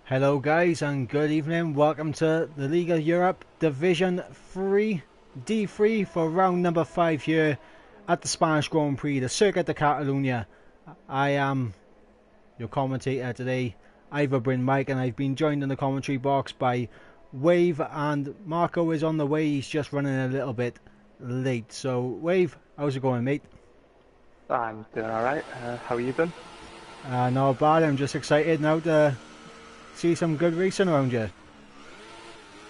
Hello guys and good evening. Welcome to the League of Europe Division 3 D3 for round number 5 here at the Spanish Grand Prix, the Circuit de Catalunya. I am your commentator today, IvorBrynMike, and I've been joined in the commentary box by Wave, and Marco is on the way. He's just running a little bit late. So Wave, how's it going, mate? I'm doing alright. How are you been? Not bad. I'm just excited now to see some good racing around you.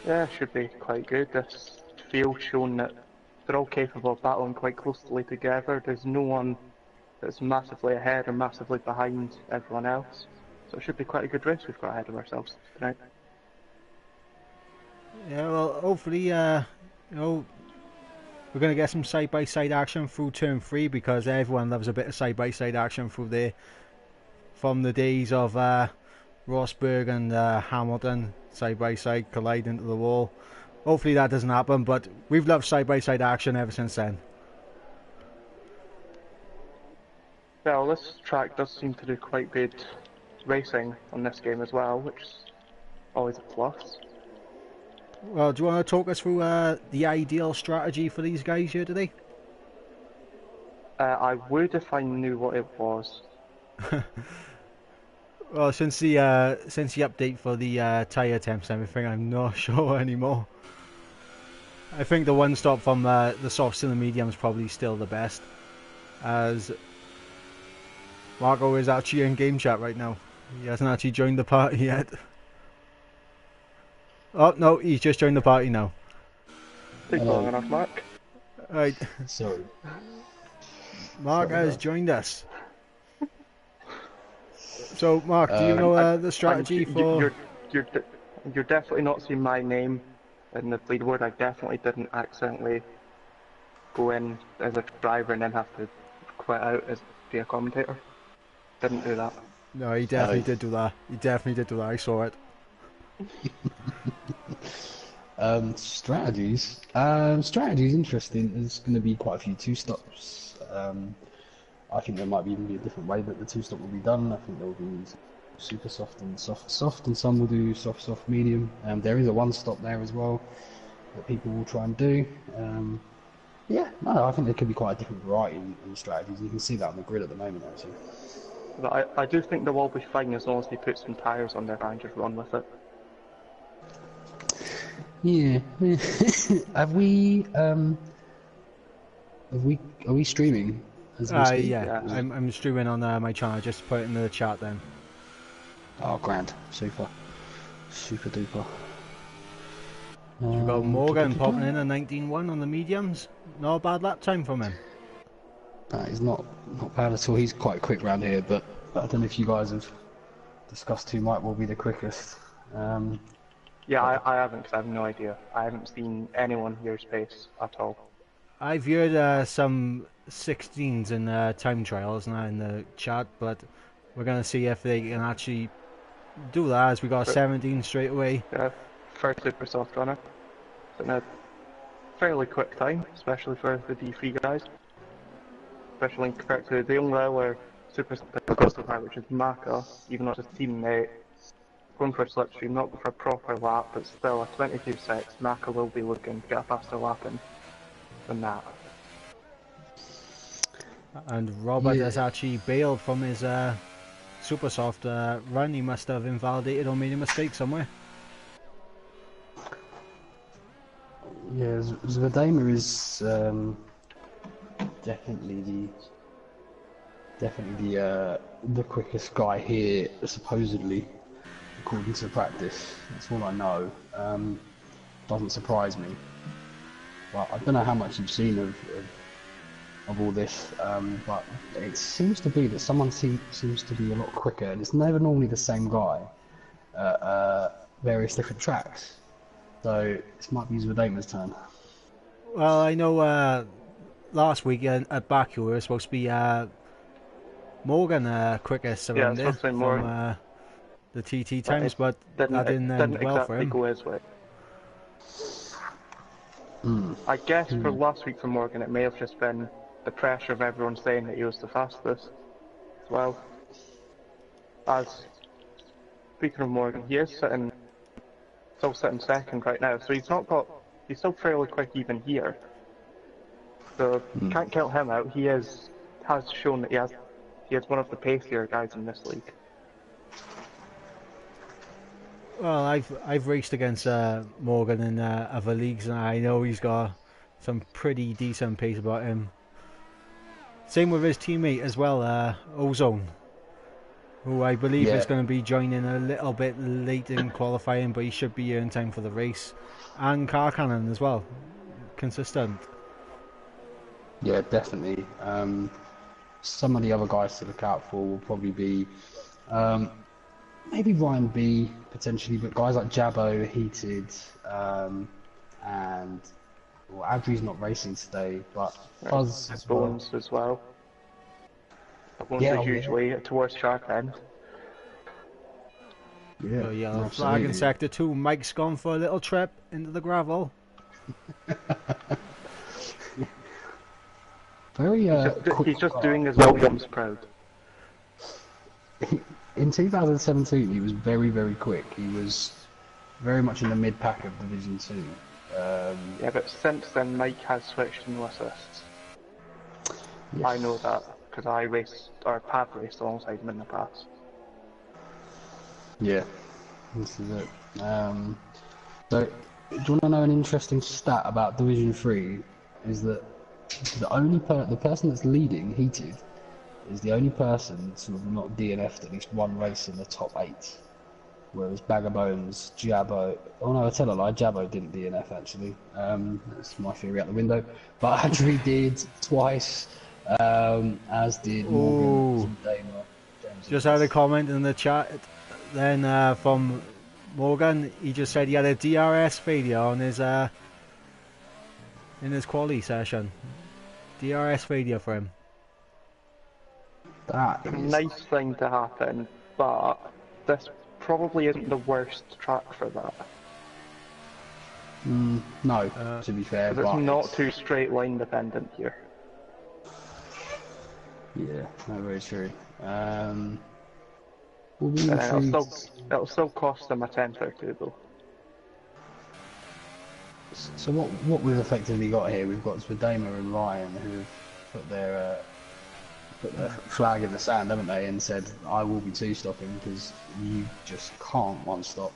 Yeah, should be quite good. This field shown that they're all capable of battling quite closely together. There's no one that's massively ahead or massively behind everyone else. So it should be quite a good race we've got ahead of ourselves tonight. Yeah, well, hopefully, we're going to get some side-by-side action through turn 3, because everyone loves a bit of side-by-side action through there. From the days of Rosberg and Hamilton, side-by-side, collide into the wall. Hopefully that doesn't happen, but we've loved side-by-side action ever since then. Well, this track does seem to do quite good racing on this game as well, which is always a plus. Well, do you want to talk us through the ideal strategy for these guys here today? I would if I knew what it was. Well, since the update for the tyre temps and everything, I'm not sure anymore. I think the one stop from the softs and the mediums probably still the best, as Marco is actually in game chat right now. He hasn't actually joined the party yet. Oh no, he's just joined the party now. Take long enough, Mark. Right. Sorry. Mark has joined us. So, Mark, do you know the strategy for... You're definitely not seeing my name in the leaderboard. I definitely didn't accidentally go in as a driver and then have to quit out as be a commentator. Didn't do that. No, he definitely did do that. He definitely did do that. I saw it. Strategies. Strategies interesting. There's going to be quite a few two-stops. I think there might even be a different way that the two-stop will be done. I think there will be super soft and soft, and some will do soft, medium. There is a one-stop there as well that people will try and do. Yeah, no, I think there could be quite a different variety in strategies. You can see that on the grid at the moment, actually. But I do think they'll all be fine as long as they put some tyres on there and just run with it. Yeah. Are we streaming? Yeah. I'm streaming on my channel. Just put it in the chat then. Oh, grand. Super duper. We've got Morgan popping in a 19.1 on the mediums. Not a bad lap time from him. He's not bad at all. He's quite quick round here, but I don't know if you guys have discussed who will be the quickest. Yeah, I haven't, because I have no idea. I haven't seen anyone your space at all. I've heard some 16s in time trials now in the chat, but we're going to see if they can actually do that, as we got 17 straight away. Yeah, first super soft runner. So in a fairly quick time, especially for the D3 guys. Especially compared to the only other super soft guy, which is Maka, even though it's a teammate. Going for a slipstream, not for a proper lap, but still a 22.6, Maka will be looking to get a faster lap in than that. And Robert has actually bailed from his super soft run. He must have invalidated or made a mistake somewhere. Yeah, Zvadema is definitely the quickest guy here, supposedly, according to practice. That's all I know. Doesn't surprise me. But I don't know how much you've seen of all this, but it seems to be that someone seems to be a lot quicker, and it's never normally the same guy at various different tracks. So this might be Zvadema's turn. Well, I know last week at Baku we were supposed to be Morgan quickest around there from the TT times, but that didn't end well for him. Go his way. I guess for last week for Morgan it may have just been the pressure of everyone saying that he was the fastest as well. As speaking of Morgan, he is still sitting second right now, so he's still fairly quick even here. So can't count him out. Has shown that he is one of the pacier guys in this league. Well, I've raced against Morgan in other leagues, and I know he's got some pretty decent pace about him. Same with his teammate as well, Ozone, who I believe is going to be joining a little bit late in qualifying, but he should be here in time for the race. And Car Cannon as well, consistent. Yeah, definitely. Some of the other guys to look out for will probably be maybe Ryan B potentially, but guys like Jabbo, Heated, and Adri's not racing today, but Fuzz as well. Bones as well. Bones is usually towards sharp end. Yeah, yellow flag in sector 2. Mike's gone for a little trip into the gravel. Very he's just doing his Williams proud. In 2017, he was very, very quick. He was very much in the mid-pack of Division 2. Yeah, but since then, Mike has switched to no assists. Yes. I know that, because I have raced alongside him in the past. Yeah, this is it. So, do you want to know an interesting stat about Division 3? Is that the person that's leading, Heated, is the only person sort of not DNF'd at least one race in the top 8. Whereas Bagger Bones, Jabbo... Oh no, I tell a lie, Jabbo didn't DNF actually. That's my theory out the window. But Adri did twice, as did Morgan. Just had a comment in the chat then from Morgan. He just said he had a DRS failure on his in his quali session. DRS failure for him. That is a nice thing to happen, but this probably isn't the worst track for that. No, to be fair, but it's not too straight line dependent here. Yeah, no, very true. It'll still cost them a tenth or two though. So what we've effectively got here, we've got Swadema and Ryan who've put their flag in the sand, haven't they, and said, I will be two-stopping because you just can't one-stop.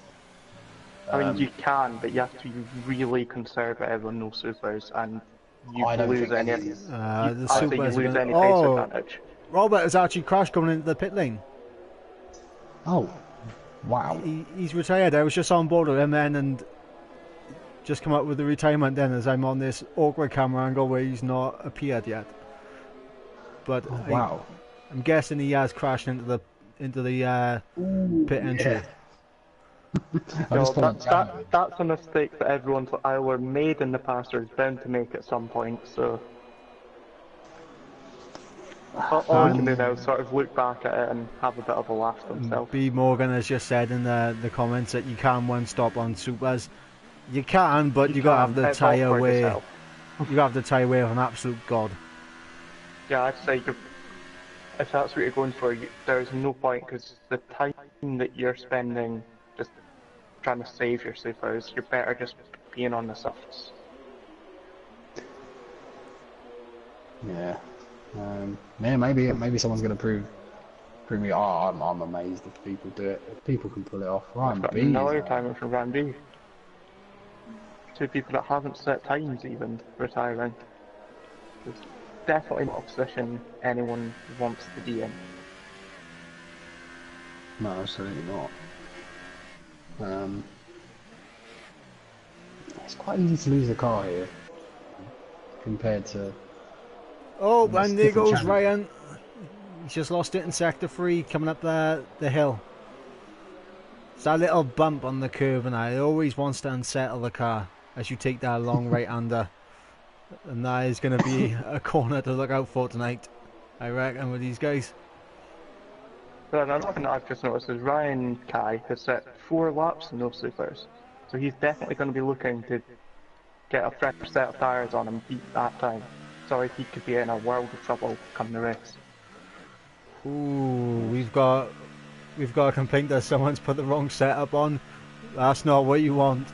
I mean, you can, but you have to be really conservative on no supers, and you lose any pace advantage. Robert has actually crashed coming into the pit lane. Oh, wow. He's retired. I was just on board with him then, and just come up with the retirement then as I'm on this awkward camera angle where he's not appeared yet. But wow, I'm guessing he has crashed into the pit entry. Yeah. No, that's a mistake that everyone's either made in the past or is bound to make at some point. So all we can do now is sort of look back at it and have a bit of a laugh to himself. B. Morgan has just said in the comments that you can one stop on supers. You can, but you gotta have the tyre way. You gotta have the tyre way of an absolute god. Yeah, I'd say if that's what you're going for, there's no point, because the time that you're spending just trying to save your supers, you're better just being on the softs. Yeah. Maybe someone's going to prove me. Oh, I'm amazed if people do it. If people can pull it off. Ryan B. Another timer from Ryan B. 2 people that haven't set times even retiring. It's definitely not a position anyone wants to be in. No, absolutely not. It's quite easy to lose the car here compared to. Oh, and there goes Ryan. He's just lost it in sector 3 coming up the hill. It's that little bump on the curve, and it always wants to unsettle the car as you take that long right-hander. And that is going to be a corner to look out for tonight, I reckon, with these guys. But another thing that I've just noticed is Ryan Kai has set 4 laps in those supers. So he's definitely going to be looking to get a fresh set of tyres on and beat that time. So he could be in a world of trouble come the race. Ooh, we've got we've got a complaint that someone's put the wrong setup on. That's not what you want.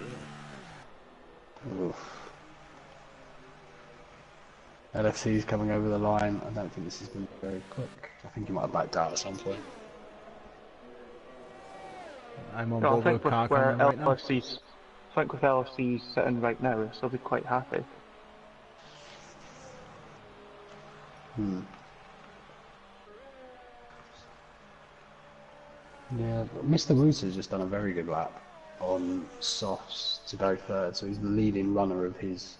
Oof. LFC's coming over the line. I don't think this has been very quick. I think he might have backed out at some point. I'm on No, I board with think with car where coming right now. LFC's, I think with LFC's sitting right now, they'll be quite happy. Yeah, Mr. Wooter's just done a very good lap on softs to go third, so he's the leading runner of his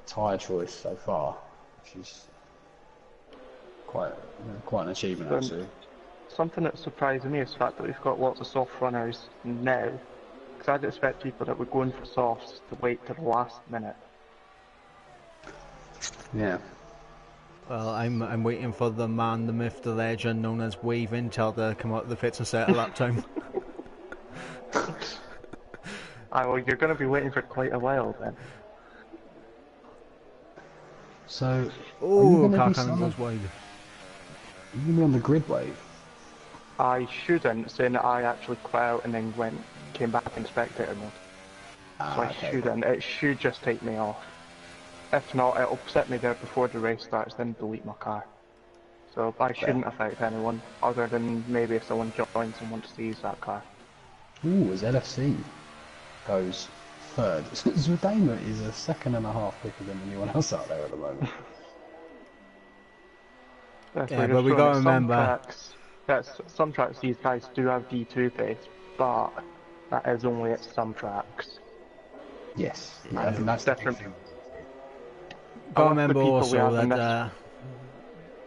tyre choice so far, which is quite an achievement actually. Something that surprised me is the fact that we've got lots of soft runners now, because I'd expect people that were going for softs to wait till the last minute. Yeah. Well, I'm waiting for the man, the myth, the legend known as Wave Intel to come out of the pits and set a lap time. Well, you're going to be waiting for quite a while then. So, are you Oh, going to car be cannon goes wide. Are you going to be on the grid wave? I shouldn't, saying that I actually quit out and then came back in spectator mode. So I shouldn't. It should just take me off. If not, it'll set me there before the race starts, then delete my car. So I shouldn't affect anyone, other than maybe if someone joins and wants to use that car. Ooh, as LFC goes third. Zudema is a second and a half quicker than anyone else out there at the moment. Yeah, but we got to remember... Some tracks these guys do have D2 pace, but that is only at some tracks. Yes, yeah, I think that's different. Got to remember also that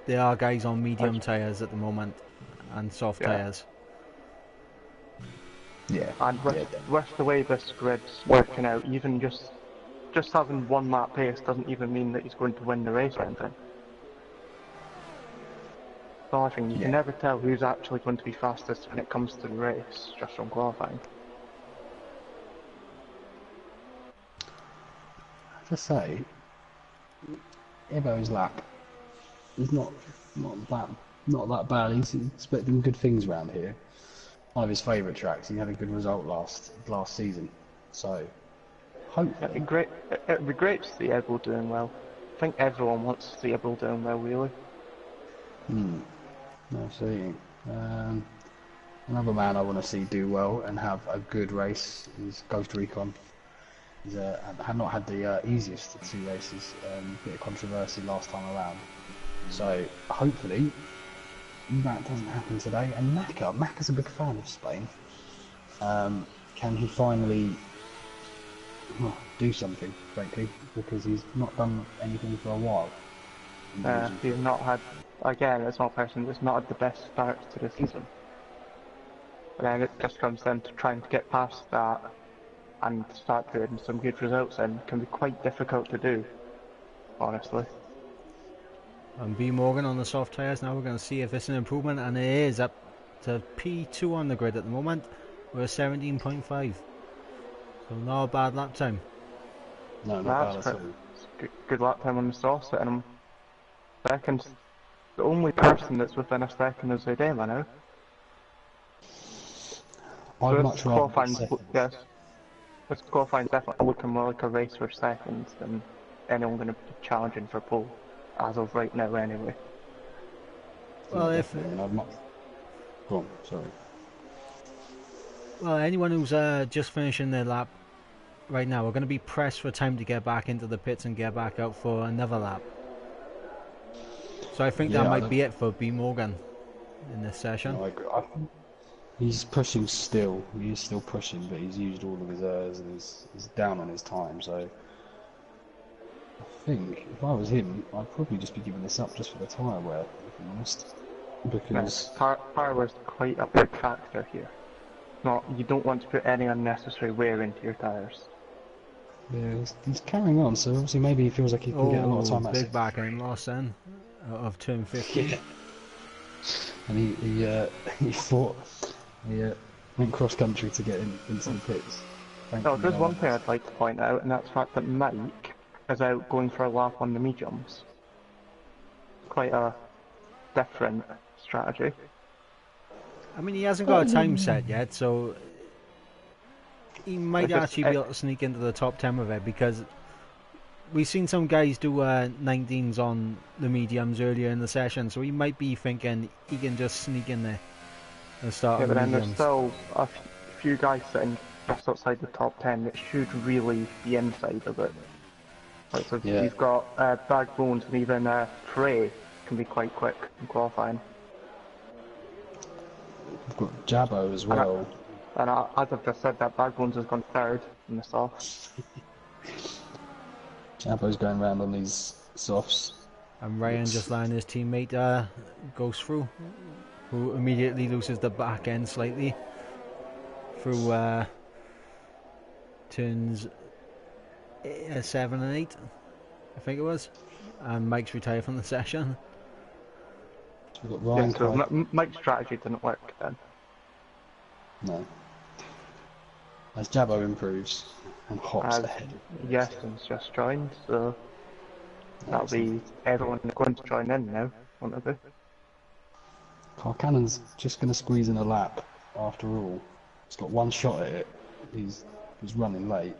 there are guys on medium tyres at the moment and soft tyres. Yeah. And with the way this grid's working out, even just having one lap pace doesn't even mean that he's going to win the race or anything. So I think you can never tell who's actually going to be fastest when it comes to the race, just from qualifying. To say, Evo's lap is not that bad. He's expecting good things around here. One of his favourite tracks. He had a good result last season, so hopefully it'd be great to see Evo doing well. I think everyone wants to see Evo doing well, really. Absolutely. Another man I want to see do well and have a good race is Ghost Recon. He's had not had the easiest of two races, bit of controversy last time around. So hopefully that doesn't happen today. And Macca's a big fan of Spain. Can he finally do something, frankly, because he's not done anything for a while. He's not had, again, it's not a person that's not had the best start to the season. But then it just comes down to trying to get past that and start doing some good results, and can be quite difficult to do, honestly. And B Morgan on the soft tyres now. We're going to see if it's an improvement, and it is up to P2 on the grid at the moment. We're 17.5, so not a bad lap time. No, not bad at all. Good lap time on the soft, and I'm second. The only person that's within a second is Zedema now. I'd much rather be second. Yes, this qualifying definitely looking more like a race for seconds than anyone going to be challenging for pole, as of right now anyway. Well, Go on, sorry. Well, anyone who's just finishing their lap right now are going to be pressed for time to get back into the pits and get back out for another lap. So I think that might be it for B Morgan in this session. No, I agree. He's pushing still. He is still pushing, but he's used all of his airs and he's down on his time. So I think if I was him, I'd probably just be giving this up just for the tyre wear, if I'm honest. Because tyre wear is quite a big factor here. You don't want to put any unnecessary wear into your tyres. Yeah, he's carrying on, so obviously maybe he feels like he can get a lot of time out. Big back end loss then of turn 50. Yeah. And he fought. He went cross country to get into the pits. There's one thing I'd like to point out, and that's the fact that Mike is out going for a lap on the mediums. Quite a different strategy. I mean, he hasn't got a time set yet, so he might actually be able to sneak into the top 10 with it, because we've seen some guys do 19s on the mediums earlier in the session, so he might be thinking he can just sneak in there and start on but the then there's mediums. still a few guys sitting just outside the top 10 that should really be inside of it. Like, so you've got Bagbones, and even Frey can be quite quick in qualifying. We've got Jabbo as well. And as I've just said, that Bagbones has gone third in the softs. Jabbo's going around on these softs. And Ryan just letting his teammate goes through, who immediately loses the back end slightly through turns 7 and 8, I think it was. And Mike's retired from the session. We've got Ryan. Yeah, so Mike's strategy didn't work then. No. As Jabbo improves and hops ahead. Yeston's just joined, so that'll be everyone going to join in now, won't it be? Carcannon's just going to squeeze in a lap after all. He's got one shot at it. He's running late.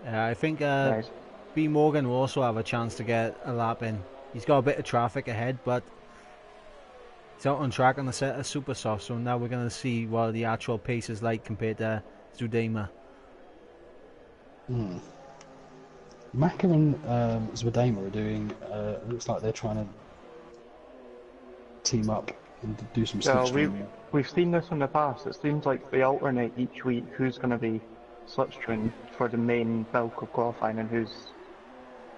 I think Nice. B. Morgan will also have a chance to get a lap in. He's got a bit of traffic ahead, but he's out on track on the set of super soft, so now we're going to see what the actual pace is like compared to Zudema. Maka and Zwadema are doing, looks like they're trying to team up and do some slipstreaming. We've seen this in the past. It seems like they alternate each week who's going to be slipstream for the main bulk of qualifying and who's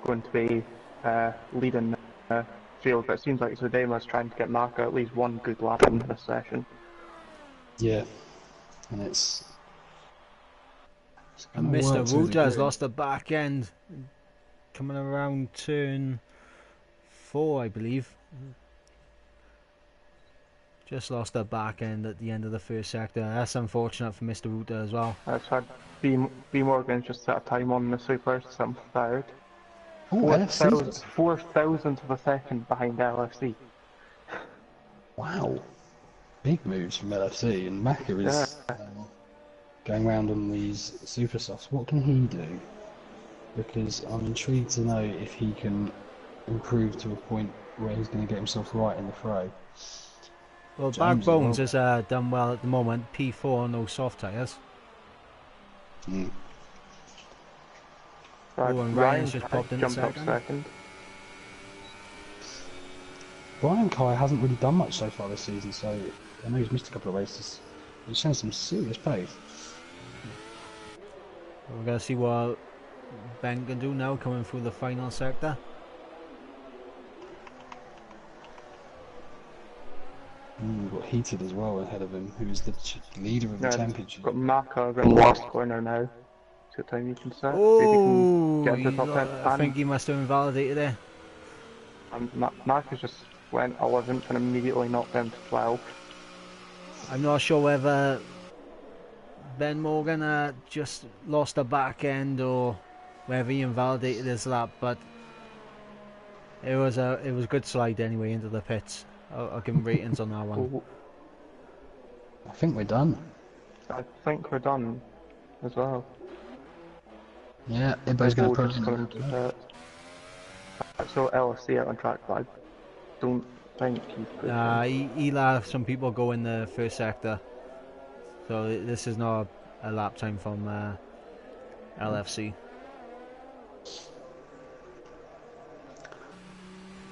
going to be leading the field. But it seems like Zwadema's trying to get Maka at least one good lap in this session. Yeah, and it's And Mr. Ruta has lost the back end, coming around turn 4, I believe. Just lost the back end at the end of the first sector. That's unfortunate for Mr. Ruta as well. That's had B. Morgan just set a time on the super, some third. Oh, LFC. 4,000th of a second behind LFC. Wow, big moves from LFC, and Maka is going around on these super softs. What can he do? Because I'm intrigued to know if he can improve to a point where he's going to get himself right in the fray. Well, Backbones has done well at the moment. P4, no soft tyres. Mm. Right, Oh, and Ryan's just popped in jumped up second. Brian Kai hasn't really done much so far this season, so I know he's missed a couple of races. He's shown some serious pace. We're going to see what Ben can do now coming through the final sector. Got Heated as well ahead of him, who's the leader of the championship. Got Maka in the last corner now. So time you can set. Oh, get into top 10. I think he must have invalidated there. Maka just went 11th and immediately knocked down to 12. I'm not sure whether Ben Morgan just lost the back end or whether he invalidated his lap, but it was a good slide anyway into the pits. I'll give him ratings on that one. I think we're done. I think we're done as well. Yeah, everybody's going to put in. I saw LFC out on track, but I don't think he'll have some people go in the first sector, so this is not a lap time from LFC.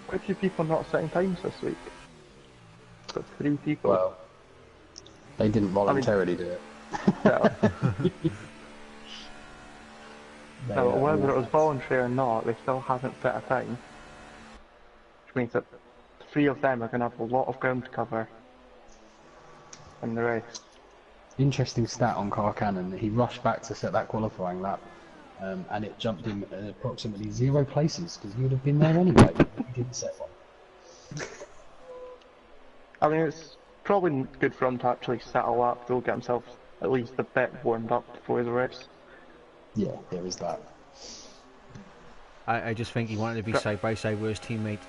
Quite a few people not setting times this week. Got 3 people. Well, they didn't voluntarily do it. No, whether it was voluntary or not, they still haven't set a time. Which means that 3 of them are going to have a lot of ground to cover in the race. Interesting stat on Carcannon. He rushed back to set that qualifying lap, and it jumped him approximately 0 places, because he would have been there anyway if he didn't set one. I mean, it's probably good for him to actually set a lap to get himself at least a bit warmed up before his race. Yeah, there is that. I just think he wanted to be side by side with his teammate.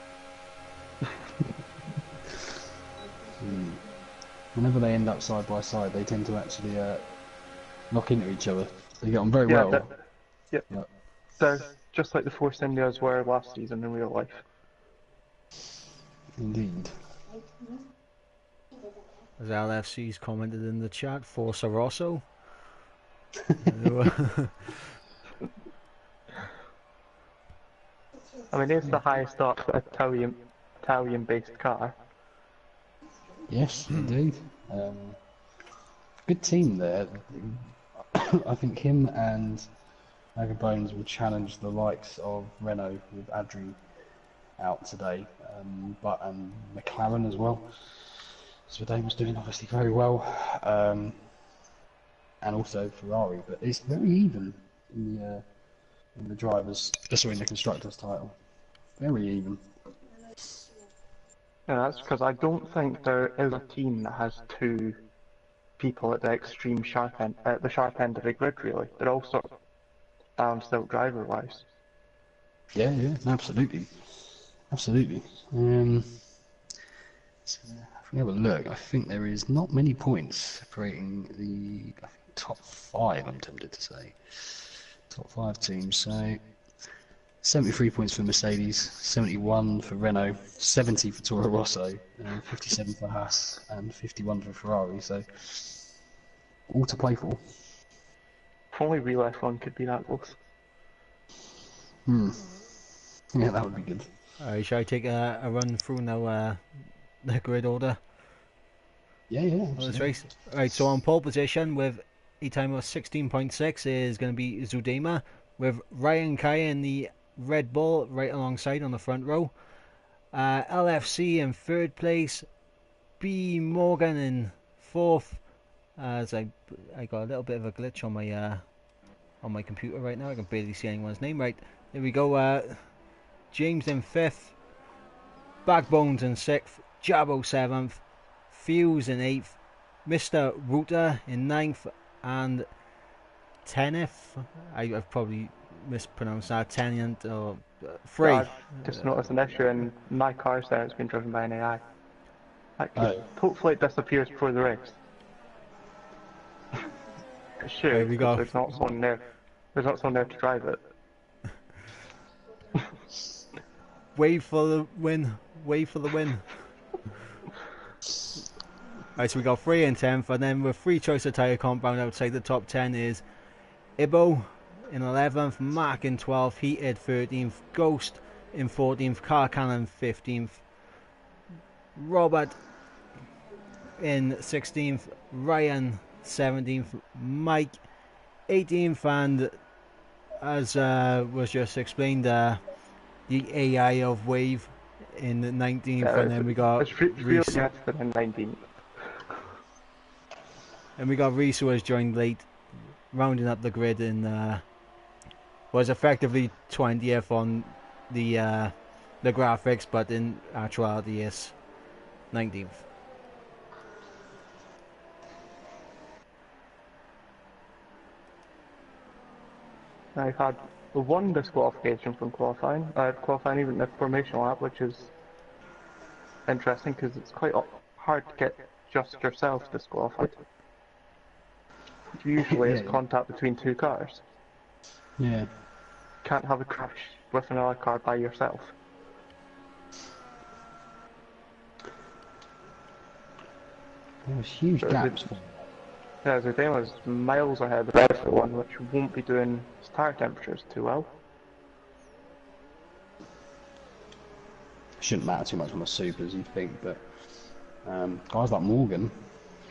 Whenever they end up side by side, they tend to actually knock into each other. They get on very Yeah, well. yep. But, They're just like the Force Indias were last season in real life. indeed. As LFC's commented in the chat, Forza Rosso. I mean, it's the highest up Italian-based car. Yes, indeed. Good team there. I think him and Bones will challenge the likes of Renault with Adri out today, and McLaren as well. Shwmae was doing obviously very well, and also Ferrari. But it's very even in the drivers, in the constructors' title. Very even. Yeah, that's because I don't think there is a team that has two people at the extreme sharp end, at the sharp end of the grid. Really, they're all sort of balanced out driver-wise. Yeah, absolutely. So if we have a look, I think there is not many points separating the top 5, I'm tempted to say. Top 5 teams. So 73 points for Mercedes, 71 for Renault, 70 for Toro Rosso, 57 for Haas, and 51 for Ferrari. So all to play for. If only real F1 could be that close. Yeah, that would be good. Alright, shall I take a run through now the grid order? Yeah. For this race. Right, so on pole position with a time of 16.6 is going to be Zudema, with Ryan Kaya in the Red Bull right alongside on the front row. LFC in third place, B Morgan in fourth. As I got a little bit of a glitch on my computer right now. I can barely see anyone's name. Right, there we go. James in fifth, Backbones in sixth, Jabo seventh, Fuse in eighth, Mr. Ruta in ninth, and Teneth. I've probably mispronounced that. Tenant or Free. I've just noticed an issue in my car there. It's been driven by an AI. Hopefully it disappears before the race. It should, There we go. there's not someone there. There's not someone there to drive it. Wave for the win. Wave for the win. Right, so we got 3 and 10th, and then with free choice of tyre compound outside the top 10 is Ibo in 11th, Mark in 12th, Heated 13th, Ghost in 14th, Car Cannon 15th, Robert in 16th, Ryan 17th, Mike 18th, and as was just explained, the AI of Wave in the 19th, and then we got Reese in 19th. And we got Reese, who has joined late, rounding up the grid and was effectively 20th on the graphics, but in actuality is 19th. I've had one disqualification from qualifying. Qualifying even the formation lap, which is interesting because it's quite hard to get just yourself disqualified. Usually it's contact between two cars. Yeah. Can't have a crash with another car by yourself. There was huge gaps. Yeah, Zudema was miles ahead of everyone, which won't be doing his tire temperatures too well. Shouldn't matter too much on the supers, you'd think, but guys like Morgan,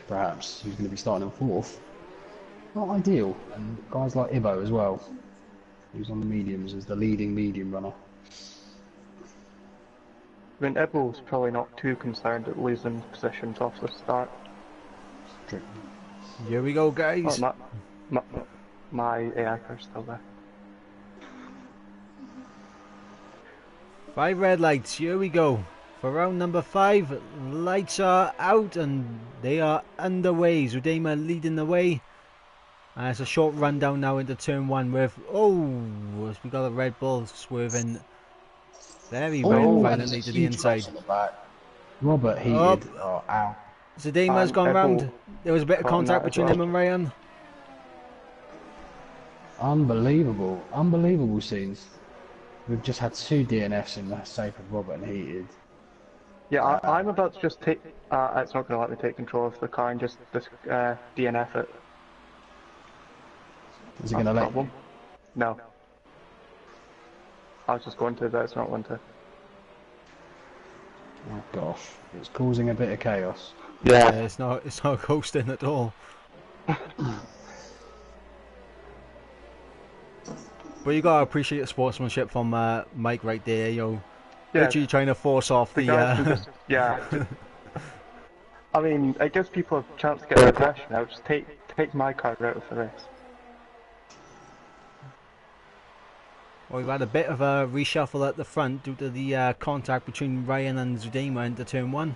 perhaps, who's going to be starting in fourth, not ideal. And guys like Ibo as well, who's on the mediums as the leading medium runner. I mean, Ibo's probably not too concerned at losing positions off the start. True. Here we go, guys. Oh, my AI car's still there. 5 red lights, here we go. For round number 5, lights are out and they are underway. Zudema leading the way. It's a short rundown now into turn 1 with, we got a Red Bull swerving very violently to the inside. Robert heated. Oh, ow. Zadema's gone Ebel round. There was a bit of caught in contact that as between well. him and Ryan. Unbelievable. Unbelievable scenes. We've just had 2 DNFs in the sake of Robert and heated. Yeah, I'm about to just take. It's not going to let me take control of the car and just DNF it. Is it That's going to the let problem. you? No. I was just going to, but it's not going to. Oh gosh, it's causing a bit of chaos. Yeah, it's not coasting at all. But you gotta appreciate the sportsmanship from Mike right there. Yeah, literally trying to force off the the. guys can just I mean, it gives people a chance to get their question out. Just take my car out of the race. Well, we've had a bit of a reshuffle at the front due to the contact between Ryan and Zudema into turn 1.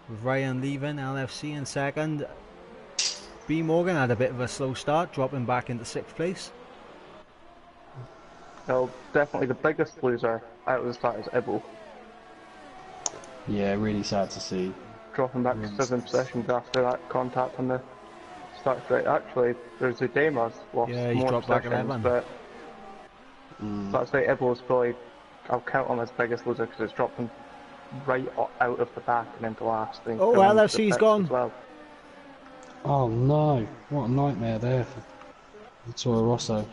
With Ryan leaving, LFC in second. B Morgan had a bit of a slow start, dropping back into 6th place. So definitely the biggest loser out of the start is Ebel, Yeah, really sad to see. dropping back to 7 positions after that contact on the start straight. Actually, there's Zudema's lost Yeah, he's more dropped back positions, 11. but I'd say Ebel's probably, I'll count him as biggest loser because it's dropped him right out of the back and into last. And Oh, going into the LFC's pits gone. as well. Oh no, what a nightmare there for Toro Rosso.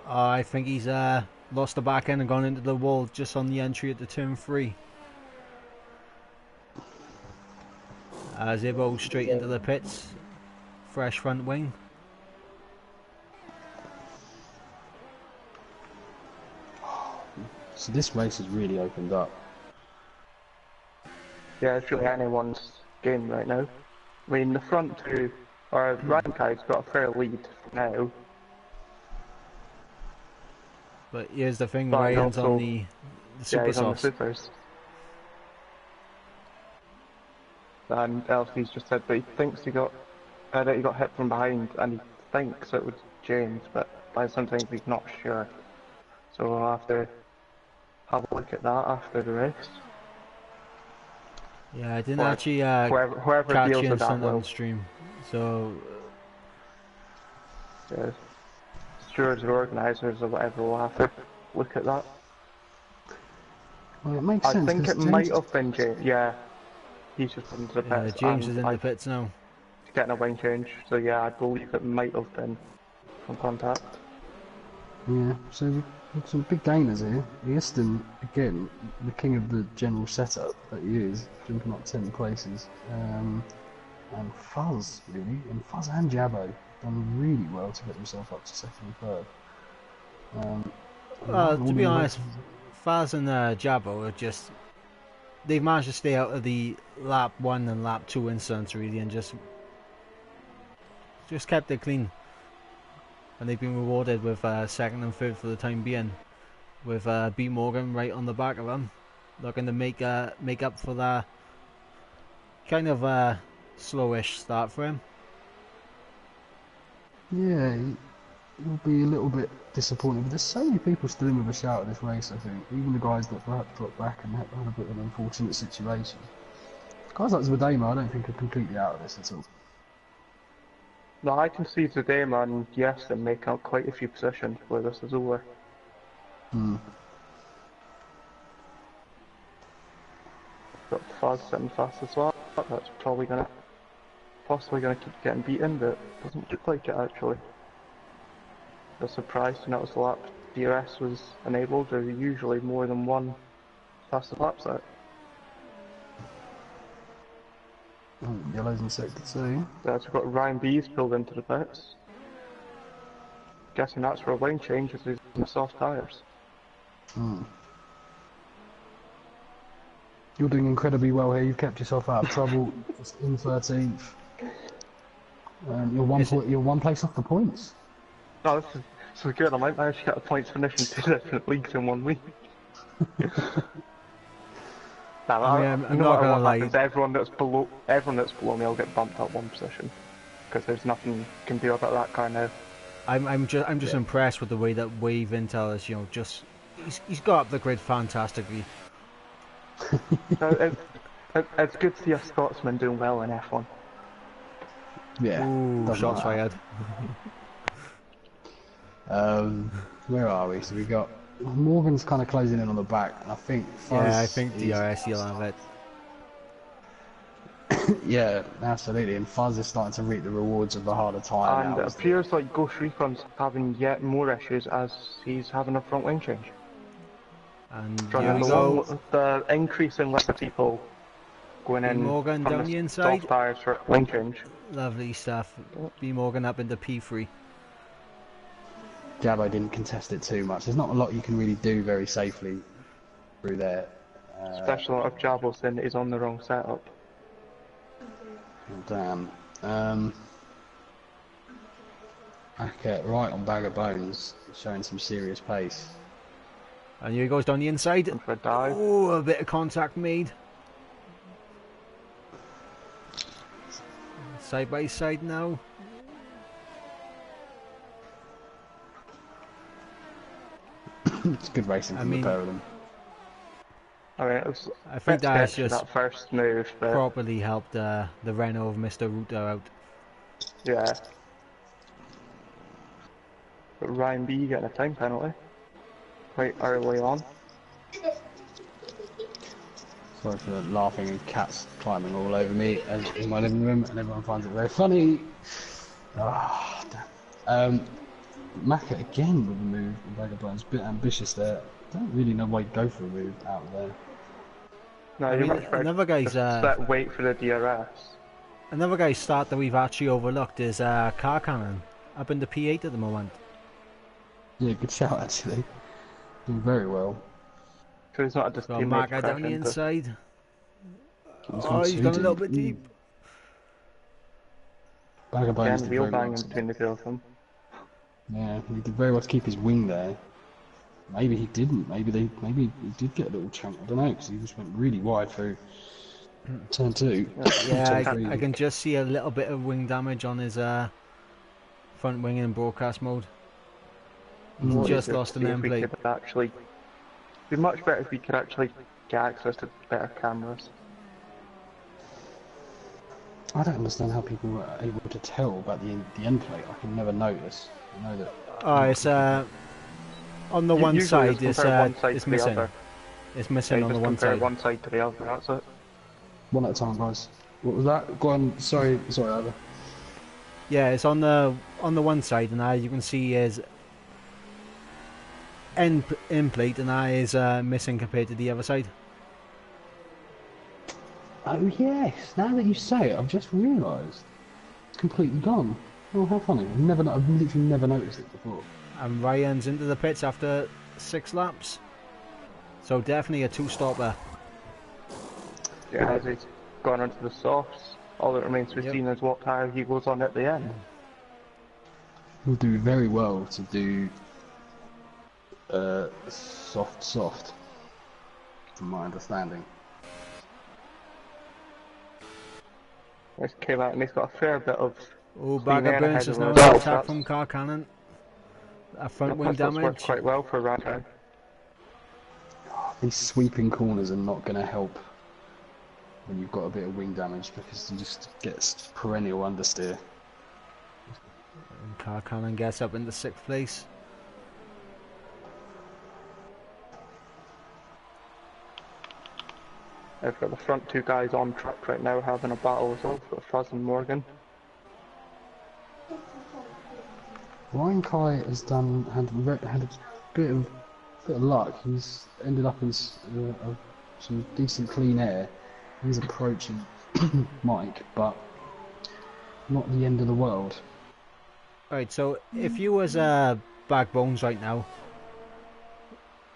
I think he's lost the back end and gone into the wall just on the entry at the turn 3. Zibbo straight into the pits. Fresh front wing. So this race has really opened up. Yeah, it's really anyone's game right now. I mean, the front two, or Rankai's got a fair lead now. But here's the thing, But Ryan's also- on the super Yeah, he's on the softs. supers. And LC's just said that he thinks that he got hit from behind, and he thinks it was James, but by sometimes he's not sure. So we'll have to have a look at that after the race. Yeah, I didn't Or actually whoever catch deals the with that instant on will. stream. So, Yeah. Stewards or organisers or whatever will have to look at that. Well, it makes I sense. think 'cause it James might is- have been James. Yeah, he's just into the pits. James is and in the pits now. getting a wing change. So yeah, I believe it might have been from contact. Yeah, so we've got some big gainers here. Easton, again, the king of the general setup that he is, jumping up 10 places. And Fuzz, really, and Fuzz and Jabbo done really well to get themselves up to 2nd and 3rd. To be honest, Faz and Jabbo are just... They've managed to stay out of the lap 1 and lap 2 incidents, really, and just kept it clean. And they've been rewarded with 2nd and 3rd for the time being, with B Morgan right on the back of them, looking to make up for that kind of slowish start for him. Yeah, he'll be a little bit disappointed, but there's so many people still in with a shout at this race, I think. Even the guys that perhaps dropped back and had a bit of an unfortunate situation. Guys like Zvedema, I don't think are completely out of this at all. No, I can see Zudema and Yeston make out quite a few positions where this is over. Got Fuzz sitting fast as well. That's possibly gonna keep getting beaten, but doesn't look like it actually. The surprise to notice the lap DRS was enabled. There's usually more than one fastest lap set. Yellow's in sector 2. We've got Ryan B's pulled into the pits. Guessing that's for a lane change as he's in the soft tyres. You're doing incredibly well here. You've kept yourself out of trouble. Just in 13th. You're one place off the points. Oh, this is good. I might manage to get a points finish in 2 different leagues in 1 week. Now, I'm no not matter gonna what lie. happens, everyone that's below me will get bumped up 1 position because there's nothing you can do about that car now. I'm just impressed with the way that Wave Intel is, just he's got up the grid fantastically. So it's good to see a Scotsman doing well in F1. Yeah. Ooh, doesn't shots matter. fired. Where are we? So we got Morgan's kind of closing in on the back, and I think Yeah, I Fuzz think is DRS you'll have it. yeah, absolutely, and Fuzz is starting to reap the rewards of the harder tyre And now. it appears like Ghost Recon's having yet more issues as he's having a front wing change. And From here we the go. the increase in less people going B in Morgan from down the the inside. soft tyres for wing change. Lovely stuff. B Morgan up into P3. Jabo didn't contest it too much. There's not a lot you can really do very safely through there. Especially if Jabo's saying that he's on the wrong setup. Damn. Okay, right on Bag of Bones, showing some serious pace. And here he goes down the inside. And for a dive. Oh, a bit of contact made. Side by side now. It's good racing from the pair of them. I mean, it was I think that's just that first move, but properly helped the Renault of Mr. Ruta out. yeah. But Ryan B getting a time penalty quite early on. Sorry for laughing and cats climbing all over me in my living room, and everyone finds it very funny. Ah, damn. Maka again with a move in Bag of Bones, a bit ambitious there. Don't really know why you go for a move out there. No, I you're mean, much better another guy's just wait for the DRS. another guy's start that we've actually overlooked is Car Cannon up in the P8 at the moment. Yeah, good shout actually. Doing very well. So he's not just Got teammate Maka crash down the into. inside. He's Oh, he's too gone a little deep. bit deep. Bag of Bones Again, did wheel very well. banging between the two of them. Yeah, he did very well to keep his wing there. Maybe he didn't. Maybe he did get a little chunk. I don't know, because he just went really wide through turn 2. Yeah, Turn 3. I can just see a little bit of wing damage on his front wing in broadcast mode. He's just lost an end plate. It'd be much better if we could actually get access to better cameras. I don't understand how people were able to tell about the end plate. I can never notice. I know that. Oh, it's on the one Usually side. just compare one side It's to the missing. other. It's missing on the Just one compare side. one side to the other, that's it. One at a time, guys. What was that? Go on. Sorry, Ivor. Yeah, it's on the one side, and you can see his end plate, and that is missing compared to the other side. Oh yes. Now that you say it, I've just realised it's completely gone. Oh, how funny! I've literally never noticed it before. And Ryan's into the pits after 6 laps, so definitely a 2-stopper. Yeah, as he's gone onto the softs, all that remains to be seen is what tyre he goes on at the end. He'll do very well to do soft, from my understanding. He's came out and he's got a fair bit of. Oh, Bag of Bones is now well. an attack from Car Cannon. A front wing That's worked damage. quite well for Ryan. These sweeping corners are not going to help when you've got a bit of wing damage, because you just get perennial understeer. And Car Cannon gets up into 6th place. I've got the front two guys on track right now having a battle as well. Got Fuzz and Morgan. Ryan Kai has had a bit of luck. He's ended up in some decent clean air. He's approaching Mike, but not the end of the world. Right, so if you was Backbones right now,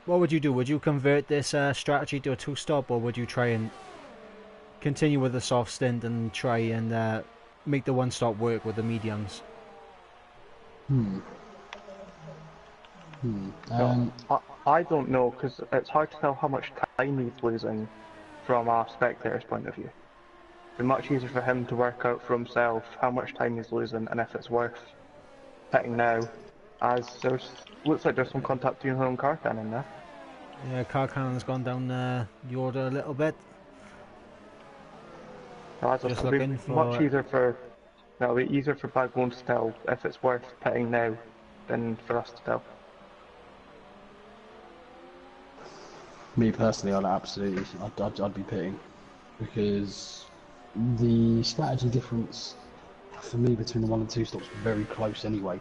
what would you do? Would you convert this strategy to a 2-stop, or would you try and continue with the soft stint and try and make the 1-stop work with the mediums? I don't know, because it's hard to tell how much time he's losing from a spectator's point of view. It'd be much easier for him to work out for himself how much time he's losing and if it's worth pitting now, as looks like there's some contact between him and Car Cannon there. Yeah, car cannon's gone down the order a little bit. As Just it'll be looking much for. easier for it'll be easier for Backbone to tell if it's worth pitting now than for us to tell. Me personally, I'd be pitting, because the strategy difference for me between the 1 and 2 stops were very close anyway.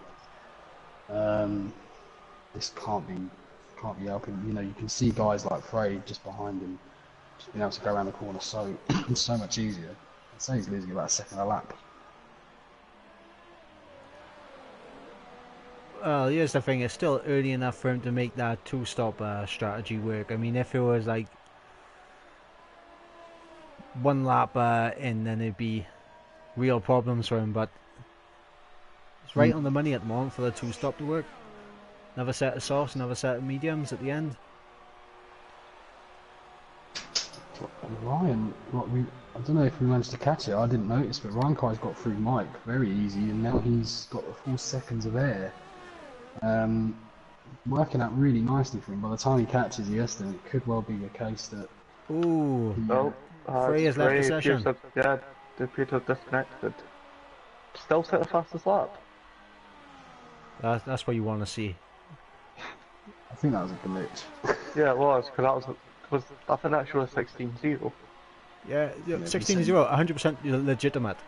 This can't be helping. You know, you can see guys like Frey just behind him, just being able to go around the corner so so much easier. I'd say he's losing about a second a lap. Well, here's the thing, it's still early enough for him to make that two-stop strategy work. I mean, if it was like one lap in, then it'd be real problems for him, but it's right on the money at the moment for the two-stop to work. Another set of softs, another set of mediums at the end. Ryan, I don't know if we managed to catch it, I didn't notice, but Ryan Kai's got through Mike very easy, and now he's got the 4 seconds of air. Working out really nicely for him. By the time he catches Easton, it could well be a case that... Ooh, Frey has left the session. The appear to have disconnected. Still set the fastest lap. That's what you want to see. I think that was a glitch. Yeah, it was, because I think that showed a 16-0. Yeah, 16-0, 100% legitimate.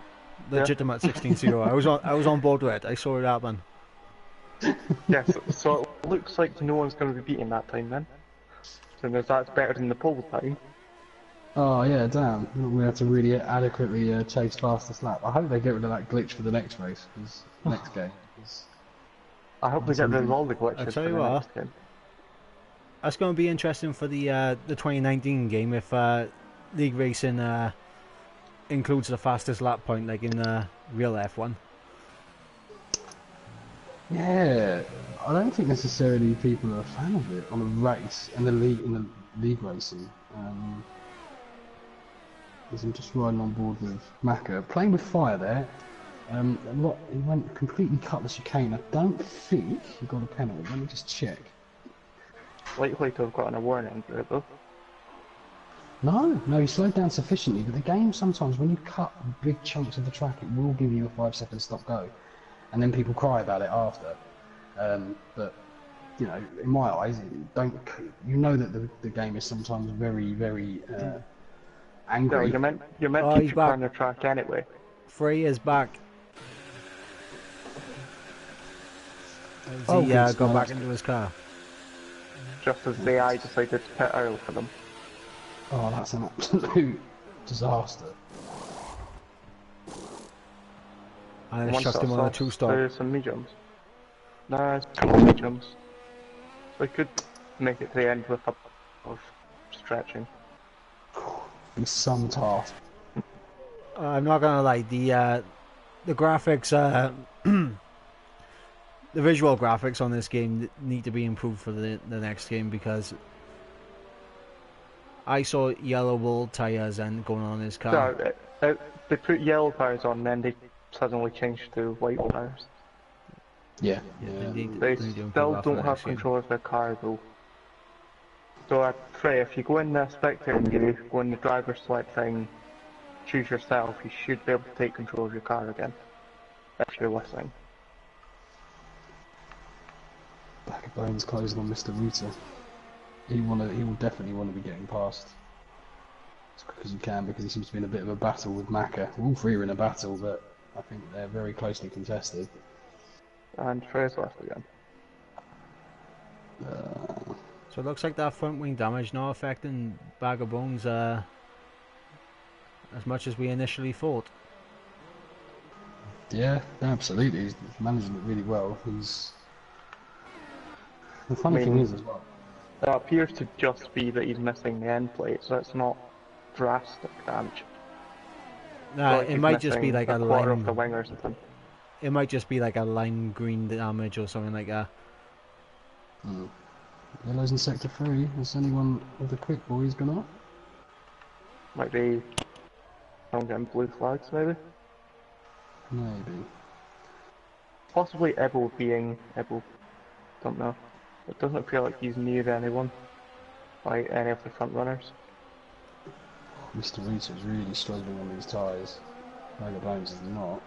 Legitimate 16-0. I was on board with it. I saw it happen. Yes, so it looks like no one's going to be beating that time then. So that's better than the pole time. Oh yeah, damn. We have to really adequately chase fastest lap. I hope they get rid of that glitch for the next race, next game. I hope they get rid of all the glitches. I'll tell you what, that's going to be interesting for the 2019 game if League Racing includes the fastest lap point like in real F1. Yeah, I don't think necessarily people are a fan of it on a race and in the league racing. Because I'm just riding on board with Macca, playing with fire there. He went completely cut the chicane. I don't think he got a penalty. Let me just check. Likely to have gotten a warning for it though. No, he slowed down sufficiently. But the game sometimes, when you cut big chunks of the track, it will give you a 5-second stop go. And then people cry about it after. But you know, in my eyes, you know that the game is sometimes very, very angry. No, you're meant to keep your car on the track anyway. Frey is back. He got back into his car. Just as the AI decided to pit early for them. Oh, that's an absolute disaster. And it's just him on a two-stop. There's some mediums. No, it's couple of mediums. So we could make it to the end with a couple of stretching. It's some task. I'm not gonna lie, the graphics, the visual graphics on this game need to be improved for the next game, because I saw yellow wool tires and going on his car. So, they put yellow tires on, then they suddenly changed to white tires. Yeah. They still don't have control of their car though. So I'd say if you go in the spectator view, go in the driver select thing, choose yourself, you should be able to take control of your car again. If you're listening. Back of Bones closing on Mr. Rita. He will definitely want to be getting past as quick as you can, because he seems to be in a bit of a battle with Macca. All three are in a battle, but I think they're very closely contested. And Trey's left again. So it looks like that front wing damage not affecting Bag of Bones as much as we initially thought. Yeah, absolutely. He's managing it really well. The funny thing is as well. It appears to just be that he's missing the end plate, so it's not drastic damage. Nah, like it might just be like a quarter lime. of the wing or something. It might just be like a lime green damage or something like that. Yellows in sector 3. Has anyone of the quick boys gone up? Might be. I'm getting blue flags, maybe. Maybe. Possibly Ebel. Don't know. It doesn't feel like he's near anyone. by any of the front runners. Mr. Rita's really struggling on these tyres. Tiger Bones is not.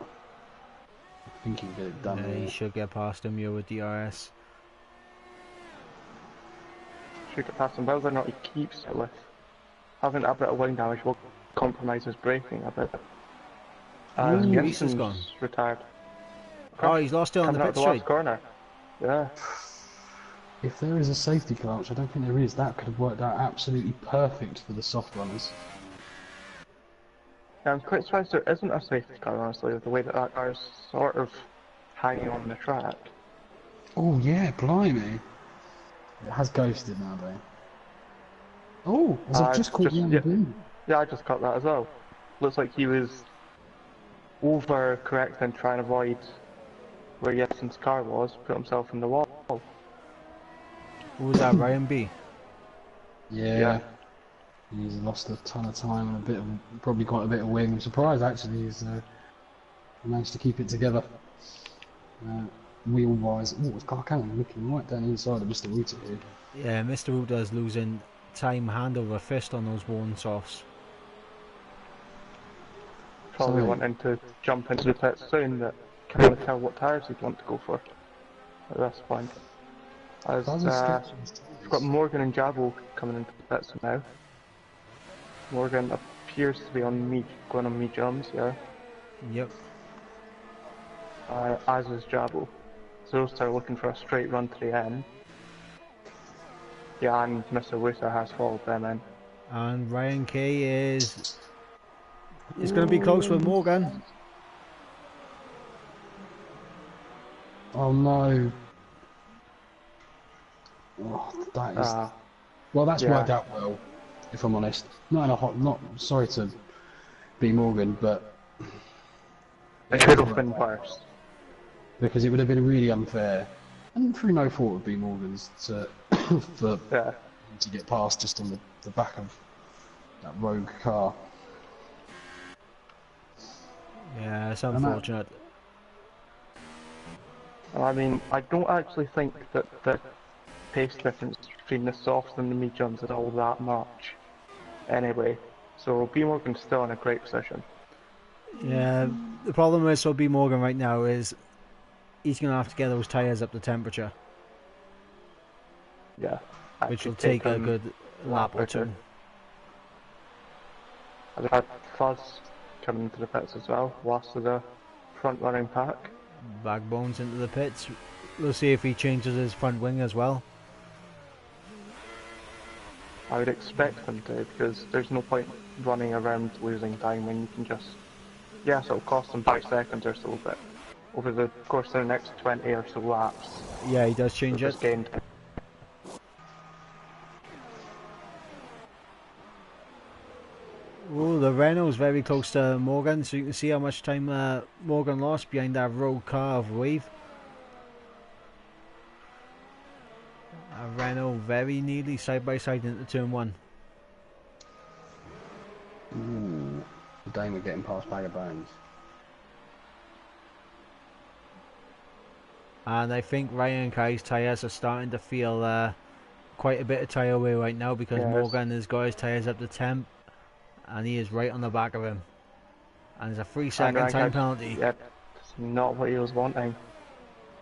I think he can get it done Yeah, he here. should get past him here with DRS. Shoot it past him, whether or not he keeps it with having a bit of wind damage will compromise his braking a bit. As Ooh, Reese is gone. Jensen's retired. Oh, he's lost it on Coming the out pit the last straight. corner. Yeah. If there is a safety car, which I don't think there is, that could have worked out absolutely perfect for the soft runners. Yeah, I'm quite surprised there isn't a safety car, honestly, with the way that car is sort of hanging on the track. Oh yeah, blimey. It has ghosted now though. Oh, as I've just caught the MB. Yeah, I just caught that as well. Looks like he was over-correcting, trying to avoid where Jensen's car was, put himself in the wall. Who was that, Ryan B? Yeah. He's lost a ton of time and probably quite a bit of wing. I'm surprised actually he's managed to keep it together. Wheel-wise, it's Carcannon looking right down the inside of Mr. Rooter here. Yeah, Mr. Ruta's losing time hand over fist on those worn softs. Probably wanting to jump into the pit soon, but can't really tell what tyres he'd want to go for at this point. As we've got Morgan and Jabo coming into the pits now. Morgan appears to be going on mediums, yeah. Yep. As is Jabo. So those two are looking for a straight run to the end. Yeah, and Mr. Wooster has followed them in. And Ryan K is going to be close with Morgan. Oh no. Oh, that is... well, that's worked out well, if I'm honest. Not sorry to be Morgan, but... It could have been worse. Because it would have been really unfair, and through no fault of B Morgan's, for him to get past just on the back of that rogue car. Yeah, it's unfortunate. I mean, I don't actually think that the pace difference between the softs and the mediums is all that much, anyway. So B Morgan's still in a great position. Yeah, the problem is for B Morgan right now is he's going to have to get those tyres up to temperature. Yeah. Which will take a good lap or two. I've had Fuzz coming into the pits as well, last of the front running pack. Backbones into the pits. We'll see if he changes his front wing as well. I would expect him to, because there's no point running around losing time when you can just... Yes, it'll cost him 5 seconds or so, but over the course of the next 20 or so laps... Yeah, he does change it. Gained. Oh, the Renault's very close to Morgan, so you can see how much time Morgan lost behind that rogue car of Wave. Renault very nearly side by side into turn 1. Ooh, the Dame are getting past Bag of Bones. And I think Ryan Kai's tyres are starting to feel quite a bit of tyre wear right now because Morgan has got his tyres up to temp and he is right on the back of him. And there's a 3-second time penalty. Yeah, it's not what he was wanting. It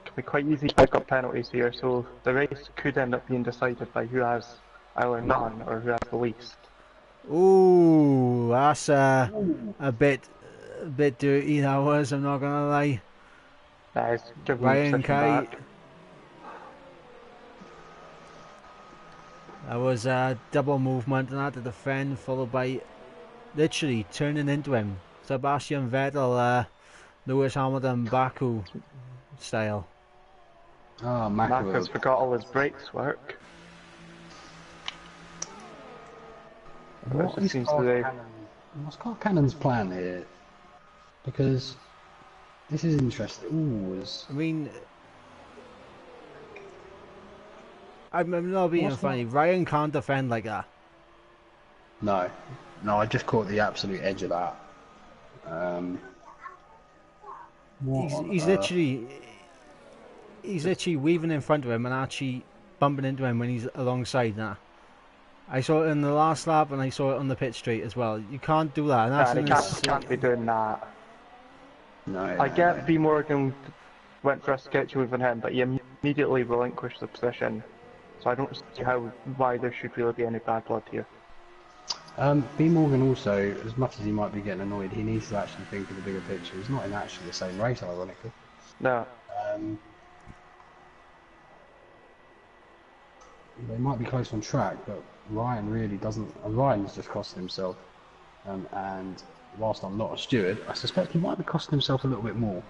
could be quite easy to pick up penalties here, so the race could end up being decided by who has either none or who has the least. Ooh, that's a bit dirty that was, I'm not gonna lie. Ryan Kai. That was a double movement and had to defend, followed by literally turning into him. Sebastian Vettel, Lewis Hamilton, Baku style. Oh, Marcus forgot all his brakes work. What's Carcannon's plan here? Because this is interesting. Ooh, I mean, I'm not being funny. Ryan can't defend like that. No, I just caught the absolute edge of that. He's literally weaving in front of him and actually bumping into him when he's alongside that. I saw it in the last lap and I saw it on the pit straight as well. You can't do that. And that's They can't be doing that. No, I get B. Morgan went for a sketch move on him, but he immediately relinquished the position. So I don't see why there should really be any bad blood here. B. Morgan also, as much as he might be getting annoyed, he needs to actually think of the bigger picture. He's not in actually the same race, ironically. No. They might be close on track, but Ryan really doesn't. Ryan's just costing himself. And whilst I'm not a steward, I suspect he might be costing himself a little bit more.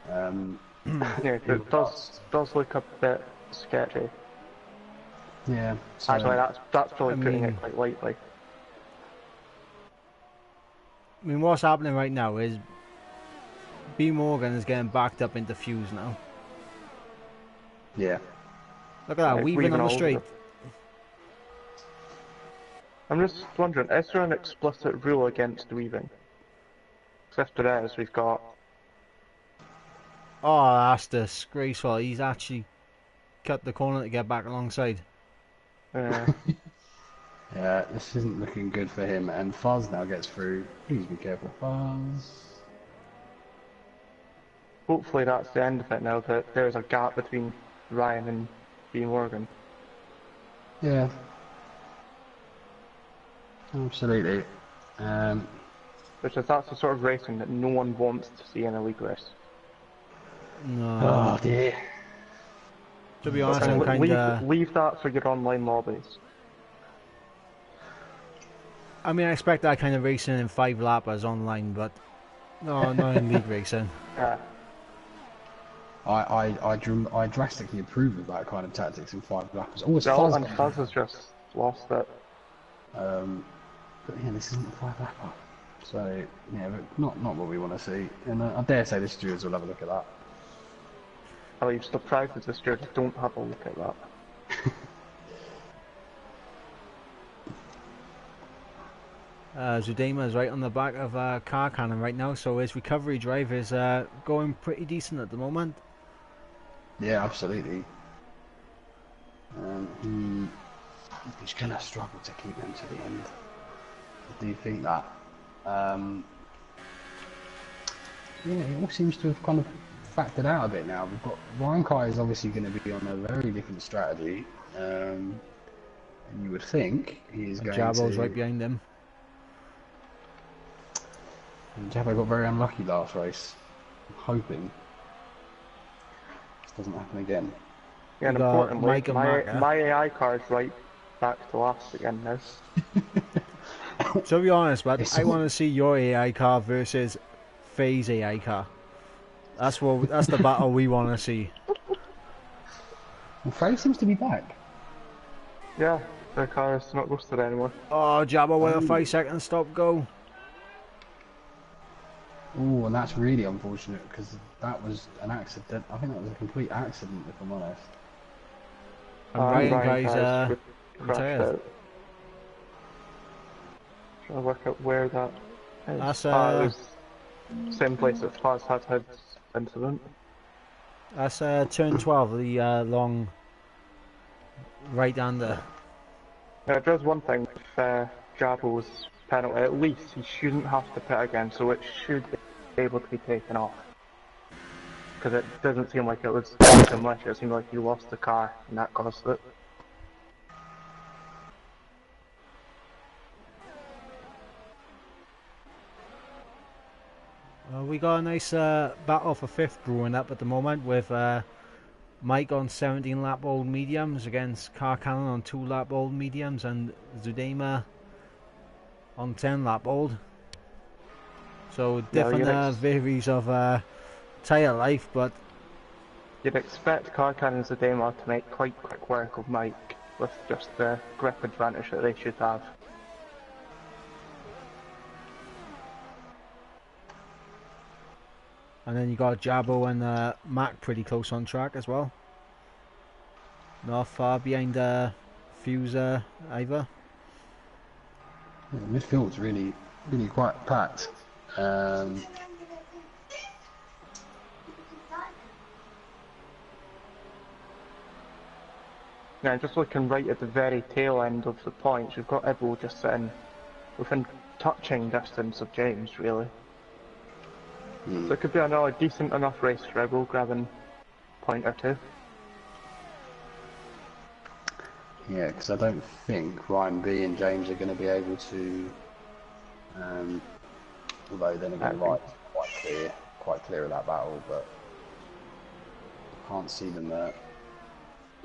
Yeah, it does look a bit sketchy. Yeah. So, Actually, that's probably putting it quite lightly. I mean, what's happening right now is B. Morgan is getting backed up into Fuse now. yeah. Look at that, weaving on the straight. I'm just wondering, is there an explicit rule against weaving? Because if there is, we've got... Oh, that's disgraceful. He's actually cut the corner to get back alongside. Yeah, this isn't looking good for him, and Fuzz now gets through. Please be careful, Fuzz. Hopefully that's the end of it now, that there's a gap between Ryan and B. Morgan. Yeah. Absolutely. Because that's the sort of racing that no one wants to see in a league race. No. Oh dear. To be honest, I'm kind of... Leave that for your online lobbies. I mean, I expect that kind of racing in 5 lappers online, but no, not in league racing. Yeah. I drastically approve of that kind of tactics in 5 lappers. Oh, it's Fuzz, Fuzz. and Fuzz has just lost it. But yeah, this isn't a 5 lapper. So, yeah, but not what we want to see. And I dare say the stewards will have a look at that. Oh, you're surprised that the stewards don't have a look at that. Zudema is right on the back of Car Cannon right now, so his recovery drive is going pretty decent at the moment. Yeah, absolutely. He's going to struggle to keep them to the end. I do think that. Yeah, it all seems to have kind of factored out a bit now. We've got Ryan Kai is obviously going to be on a very different strategy, and you would think he is going Jabo's to... right behind him. And Jabo got very unlucky last race. I'm hoping this doesn't happen again. Yeah, and importantly, my AI card's right back to last again now. To be honest, but I want to see your AI car versus Faye's AI car. That's the battle we want to see. Well, Faye seems to be back. Yeah, their car is not roasted anymore. Oh, Jabo with a 5-second stop go. Oh, and that's really unfortunate because that was an accident. I think that was a complete accident, if I'm honest. And Ryan Guy's crashed out. Trying to work out where that is. That's it was same place that Faz had his incident. That's turn 12, the long right-hander. Now, it does one thing with Jabo's penalty. At least he shouldn't have to pit again, so it should be able to be taken off. Because it doesn't seem like it was anything much. It seemed like he lost the car, and that caused it. Well, we got a nice battle for 5th brewing up at the moment with Mike on 17 lap old mediums against Car Cannon on 2 lap old mediums and Zudema on 10 lap old. So different varies of tyre life, but you'd expect Car Cannon and Zudema to make quite quick work of Mike with just the grip advantage that they should have. And then you got Jabo and Mac pretty close on track as well. Not far behind Fuse either. Yeah, the midfield's really quite packed. Yeah, just looking right at the very tail end of the points, you've got Ivo just sitting within touching distance of James, really. So it could be another decent enough race for Ivo, grabbing a point or two. Yeah, because I don't think Ryan B and James are going to be able to. Although then again, right, quite clear of that battle, but I can't see them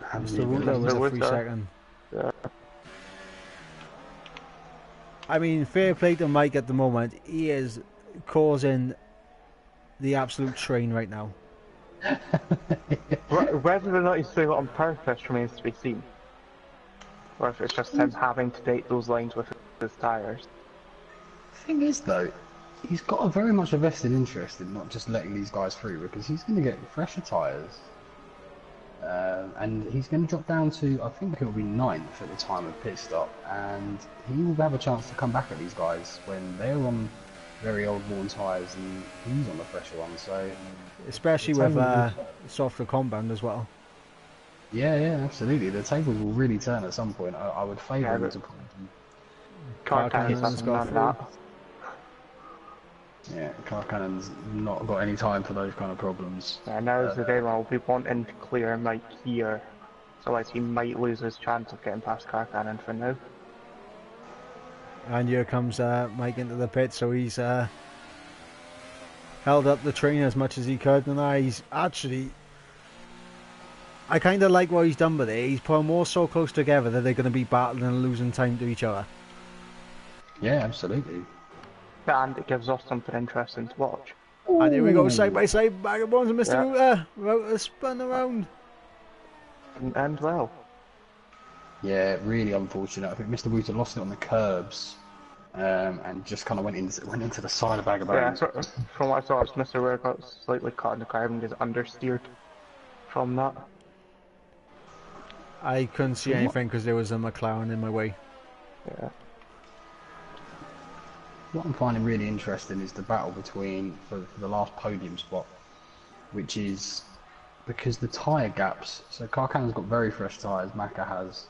having Mr. the Ruta was ability. a 3-second. Yeah. I mean, fair play to Mike at the moment. He is causing the absolute train right now. Whether or not he's doing it on purpose remains to be seen. Or if it's just him having to date those lines with his tyres. The thing is, though, he's got a very much a vested interest in not just letting these guys through, because he's going to get fresher tyres. And he's going to drop down to, I think it'll be 9th at the time of pit stop, and he will have a chance to come back at these guys when they're on very old worn tyres and he's on the fresher one. So, especially with softer compound as well. Yeah, absolutely. The tables will really turn at some point. I would favour him to put them. Car Cannon's got that. Yeah, Car Cannon's not got any time for those kind of problems. Yeah, now's the day when I'll be wanting to clear Mike here, so otherwise he might lose his chance of getting past Car Cannon for now. And here comes Mike into the pit, so he's held up the train as much as he could, and he's actually... I kind of like what he's done with it. He's put them all so close together that they're going to be battling and losing time to each other. Yeah, absolutely. And it gives us something interesting to watch. Ooh. And here we go, side by side, back and bones, Mr. Ruta. Ruta spun around. Didn't end well. Yeah, really unfortunate. I think Mr. Ruta lost it on the curbs, and just kind of went into the side of Bag of Bones. Yeah, so from what I saw, Mr. Ruta got slightly caught in the curb and just understeered from that. I couldn't see anything because there was a McLaren in my way. Yeah. What I'm finding really interesting is the battle between, for the last podium spot, which is because the tyre gaps, so Car Cannon's got very fresh tyres, Macca has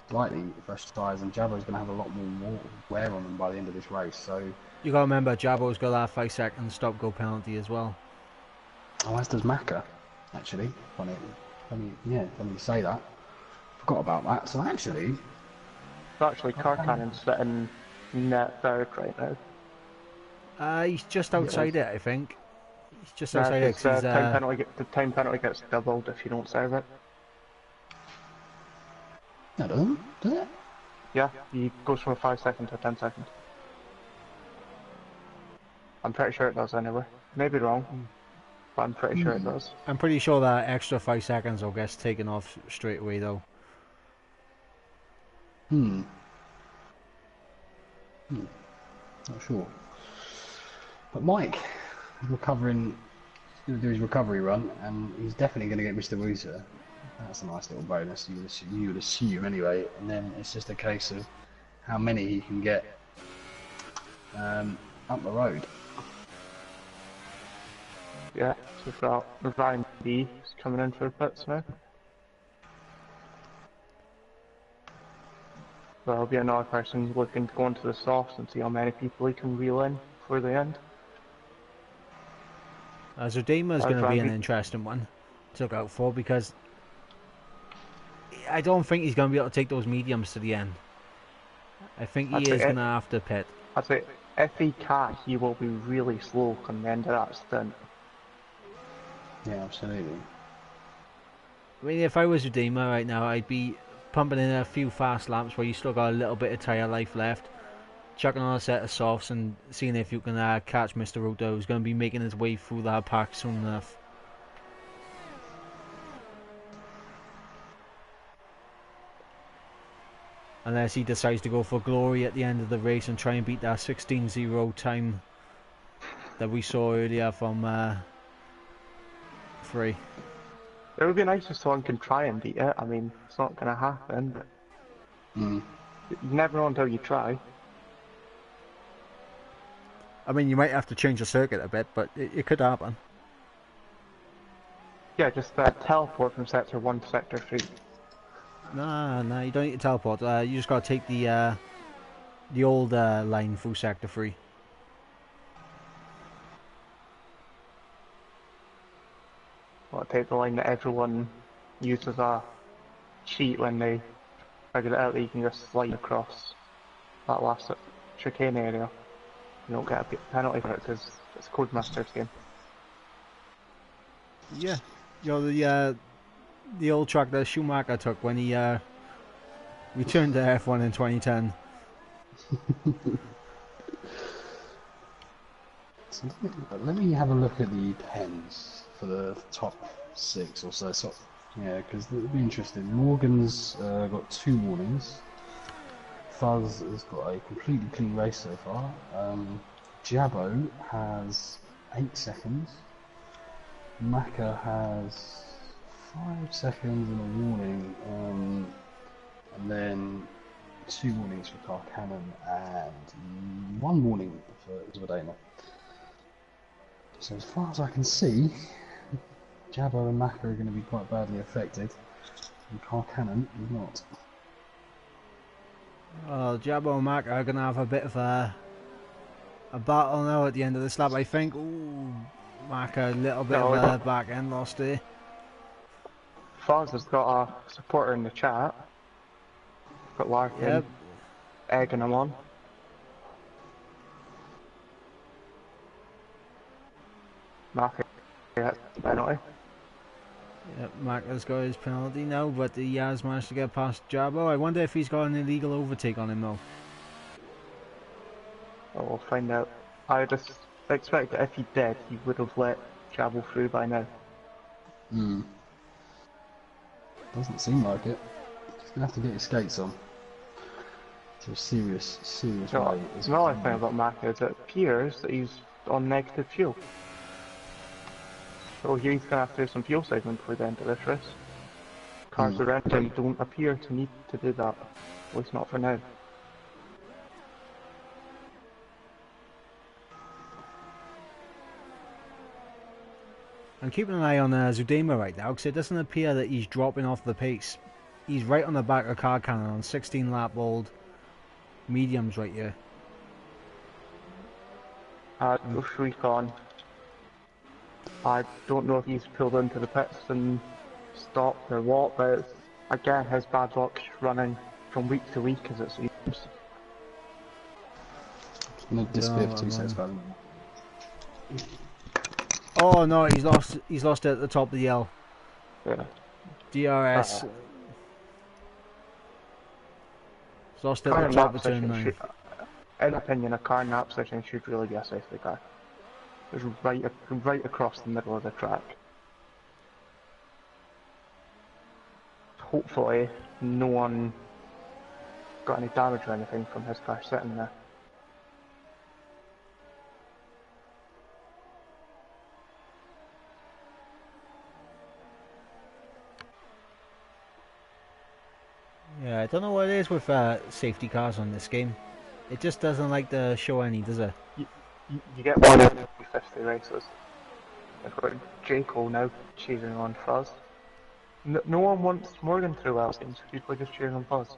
slightly fresh tyres, and Jabo's going to have a lot more wear on them by the end of this race. So you got to remember, Jabo's got that 5-second stop-go penalty as well. Oh, as does Macca, actually. Funny you say that. Forgot about that. So actually... Car Cannon's sitting net third right now. He's just outside it, I think. He's just outside it. The time penalty gets doubled if you don't serve it. No, does it? Yeah, he goes from a 5-second to a 10-second. I'm pretty sure it does anyway. Maybe wrong, but I'm pretty sure it does. I'm pretty sure that extra 5 seconds will get taken off straight away though. Not sure. But Mike is recovering. He's going to do his recovery run, and he's definitely going to get Mr. Ruta. That's a nice little bonus. You would assume anyway, and then it's just a case of how many he can get up the road. Yeah, so we've got Ryan B coming in for the pits now. So there'll be another person looking to go into the softs and see how many people he can reel in before the end. Zudema is going to be an interesting one to look out for, because I don't think he's going to be able to take those mediums to the end. I think he is going to have to pit. I'd say if he can't, he will be really slow come the end of that stint. Yeah, absolutely. I mean, if I was Zudema right now, I'd be pumping in a few fast laps where you still got a little bit of tyre life left, chucking on a set of softs and seeing if you can catch Mr. Ruta, who's going to be making his way through that pack soon enough. Unless he decides to go for glory at the end of the race and try and beat that 16.0 time that we saw earlier from 3. It would be nice if someone can try and beat it. I mean, it's not going to happen, but you never know until you try. I mean, you might have to change the circuit a bit, but it could happen. Yeah, just teleport from sector 1 to sector 3. Nah, you don't need to teleport. You just gotta take the old line through Sector 3. Well, take the line that everyone uses a cheat when they figure it out that you can just slide across that last chicane area. You don't get a penalty for it because it's Codemaster's game. Yeah, you know the old track that Shwmae took when he returned to F1 in 2010. So let me have a look at the pens for the top 6 or so. Yeah, because it'll be interesting. Morgan's got 2 warnings. Fuzz has got a completely clean race so far. Jabbo has 8 seconds. Maka has 5 seconds and a warning. And then 2 warnings for Car Cannon and 1 warning for Zvodena. So as far as I can see, Jabbo and Maka are going to be quite badly affected, and Car Cannon is not. Well, Jabbo and Mac are gonna have a bit of a battle now at the end of this lap, I think. Ooh, Mac a little bit of a back end loss there. Fuzz has got a supporter in the chat. Got Larkin egging him on. Mark gets the penalty. Yep, Mac has got his penalty now, but he has managed to get past Jabbo. I wonder if he's got an illegal overtake on him though. Oh, we'll find out. I just expect that if he did, he would have let Jabbo through by now. Doesn't seem like it. He's gonna have to get his skates on. To a serious way. Another thing about Mac is it appears that he's on negative fuel. So he's gonna have to do some fuel saving before the end of this race. Cars around him don't appear to need to do that. At least not for now. I'm keeping an eye on Zudema right now because it doesn't appear that he's dropping off the pace. He's right on the back of Car Cannon on 16 lap old mediums right here. Recon. I don't know if he's pulled into the pits and stopped or what, but it's, again, his bad luck's running from week to week as it seems. It's gonna disappear for 2 seconds, by Oh no, he's lost it at the top of the L. Yeah. DRS. He's lost it at the top of turn 9. In my opinion, a car in that position should really be a safety car. It's right across the middle of the track. Hopefully, no one got any damage or anything from his car sitting there. Yeah, I don't know what it is with safety cars on this game. It just doesn't like to show any, does it? You get one every 50 races. I've got Jaco now cheering on Fuzz. No one wants Morgan through Welsh games, people are just cheering on Fuzz.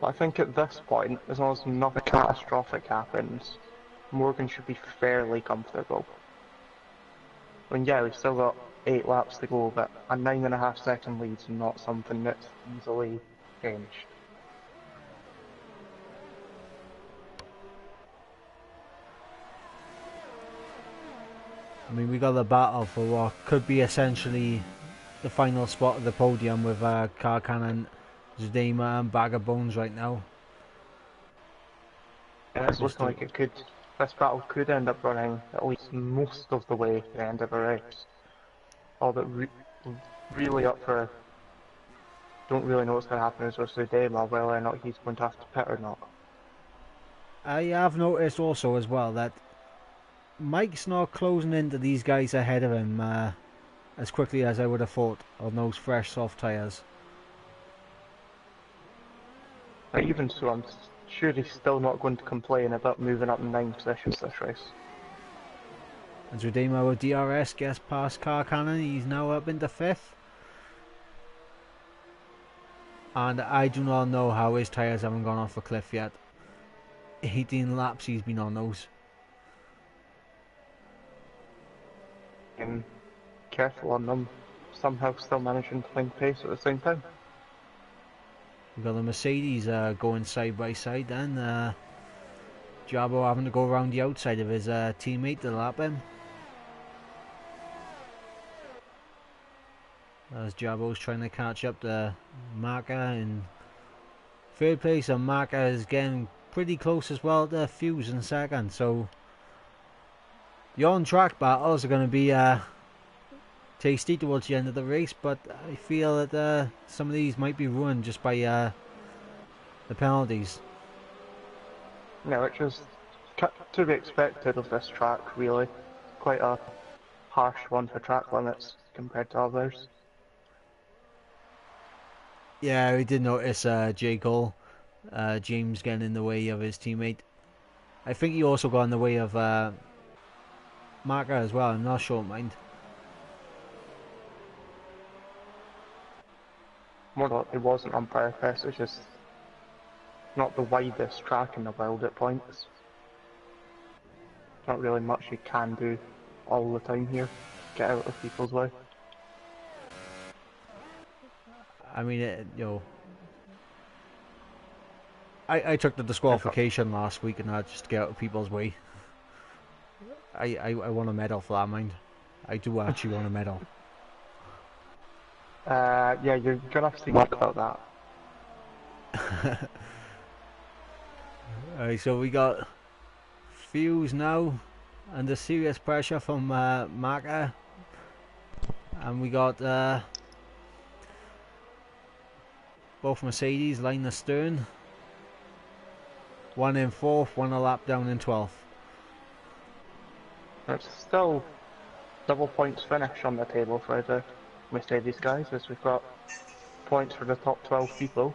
But I think at this point, as long as nothing catastrophic happens, Morgan should be fairly comfortable. I mean, yeah, we've still got 8 laps to go, but a 9.5 second lead's not something that's easily changed. I mean, we got the battle for what could be essentially the final spot of the podium with Car Cannon, Zudema and Bag of Bones right now. Yeah, it's looking like this battle could end up running at least most of the way to the end of a race. All that really up for, don't really know what's going to happen is with Zudema, whether or not he's going to have to pit or not. I have noticed also as well that Mike's not closing into these guys ahead of him as quickly as I would have thought on those fresh soft tyres. Even so, I'm sure he's still not going to complain about moving up 9 positions this race. And Redeemer with DRS gets past Car Cannon. He's now up into 5th. And I do not know how his tyres haven't gone off a cliff yet. 18 laps he's been on those. And careful on them, somehow still managing to find pace at the same time. We've got the Mercedes going side by side then. Jabo having to go around the outside of his teammate to lap him. As Jabo's trying to catch up to Maka in 3rd place, and Maka is getting pretty close as well to Fuse in 2nd. So the on-track battles are going to be tasty towards the end of the race, but I feel that some of these might be ruined just by the penalties. No, which is to be expected of this track, really. Quite a harsh one for track limits compared to others. Yeah, we did notice J. Cole, James getting in the way of his teammate. I think he also got in the way of Marker as well. I'm not sure, mind. More like it wasn't on purpose, it's just not the widest track in the world at points. Not really much you can do all the time here. Get out of people's way. I mean, I took the disqualification last week and that just to get out of people's way. I want a medal for that, mind. I do actually want a medal. Yeah, you're gonna have to think about that. Alright, so we got Fuse now under serious pressure from Maka, and we got both Mercedes line the stern. One in 4th, one a lap down in 12th. It's still double points finish on the table for the Mercedes guys, as we've got points for the top 12 people.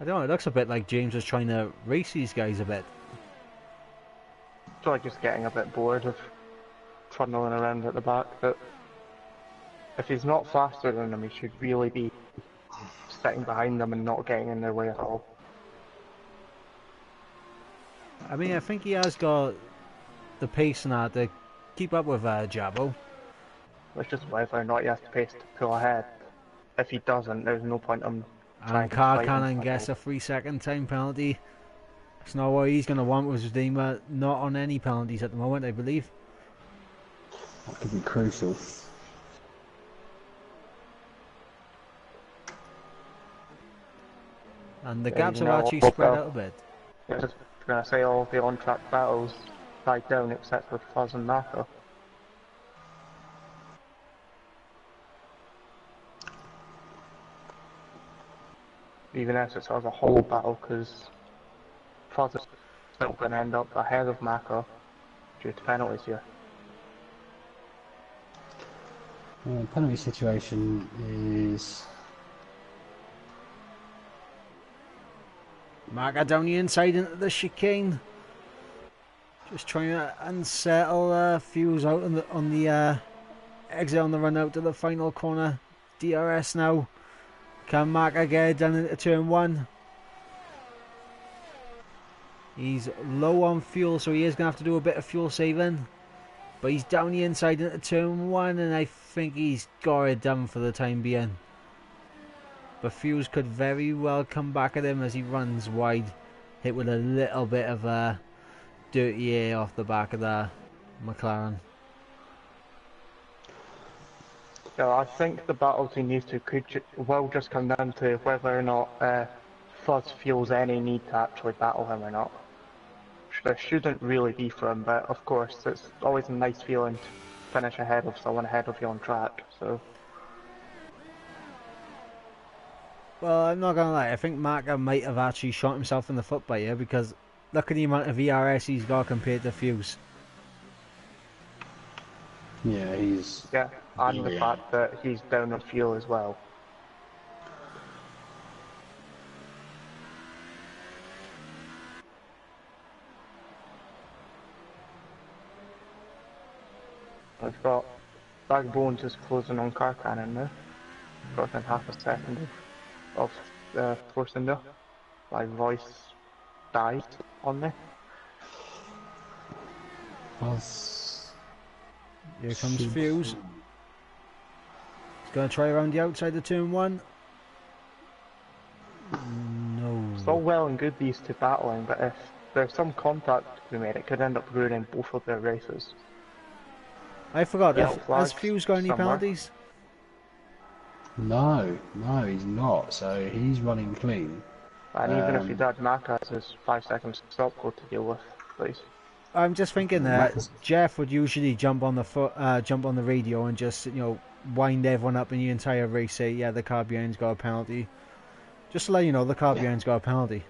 I don't know, it looks a bit like James was trying to race these guys a bit. So I'm just getting a bit bored of trundling around at the back, but if he's not faster than them, he should really be sitting behind them and not getting in their way at all. I mean, I think he has got the pace and that to keep up with Jabo. It's just whether or not he has the pace to pull ahead. If he doesn't, there's no point in trying And to Car fight Cannon him. gets a 3-second time penalty. It's not what he's going to want with Redeemer. Not on any penalties at the moment, I believe. That could be crucial. And the Yeah, gaps you have know, actually spread out a bit. I was just going to say all the on-track battles died down except for Fuzz and Marco. Even as it's sort of a whole battle, because Fuzz is still going to end up ahead of Marco due to penalties here. Penalty situation is... Marker down the inside into the chicane. Just trying to unsettle Fuse out on the exit on the run out to the final corner. DRS now. Can Marker get it down into turn 1? He's low on fuel, so he is going to have to do a bit of fuel saving. But he's down the inside into turn 1, and I think he's got it done for the time being. But Fuse could very well come back at him as he runs wide, hit with a little bit of dirty air off the back of the McLaren. So I think the battles he needs to will just come down to whether or not Fuzz feels any need to actually battle him or not. There shouldn't really be for him, but of course it's always a nice feeling to finish ahead of someone ahead of you on track. So. Well, I'm not gonna lie, I think Marker might have actually shot himself in the foot by here, because look at the amount of VRS he's got compared to Fuse. Yeah, he's... Yeah, and the fact that he's down on fuel as well. We've got Bag Bones is closing on Car Cannon now. Got within half a second of Force India. My voice died on me. Buzz. Here comes Fuse. He's going to try around the outside of turn 1. No. It's all well and good these two battling, but if there's some contact to be made, it could end up ruining both of their races. I forgot, Yellow has flags Fuse got any somewhere. penalties? No, he's not. So he's running clean. And even if he did, Mac has his 5 seconds stop code to deal with, please. I'm just thinking that Jeff would usually jump on the radio and just, you know, wind everyone up in the entire race, say, yeah, the car behind's got a penalty. Just to let you know, the car behind's got a penalty.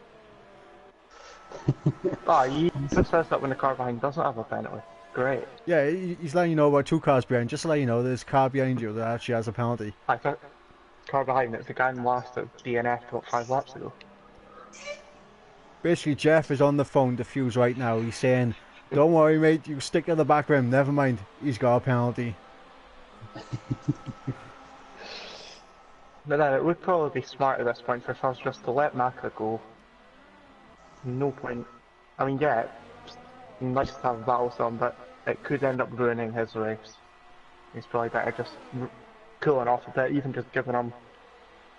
He just says that when the car behind doesn't have a penalty. Great. Yeah, he's letting you know about 2 cars behind, just to let you know there's a car behind you that actually has a penalty. I think car behind it's the guy in last at DNF about 5 laps ago. Basically, Jeff is on the phone to Fuse right now. He's saying, don't worry, mate, you stick to the back rim, never mind, he's got a penalty. But then it would probably be smart at this point for us just to let Maka go. No point. I mean, yeah, it's nice to have a battle with him, but it could end up ruining his race. He's probably better just cooling off a bit, even just giving him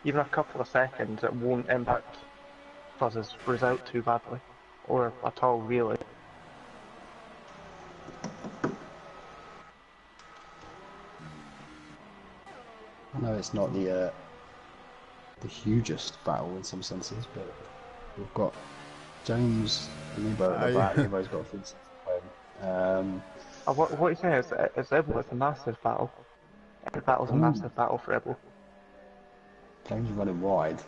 even a couple of seconds. It won't impact Fuzz's result too badly, or at all really. I know it's not the hugest battle in some senses, but we've got James and Ibo at the back. Ibo's got things home. What you saying is Ibble is a massive battle. Every battle's a massive battle for Ibble. James running wide.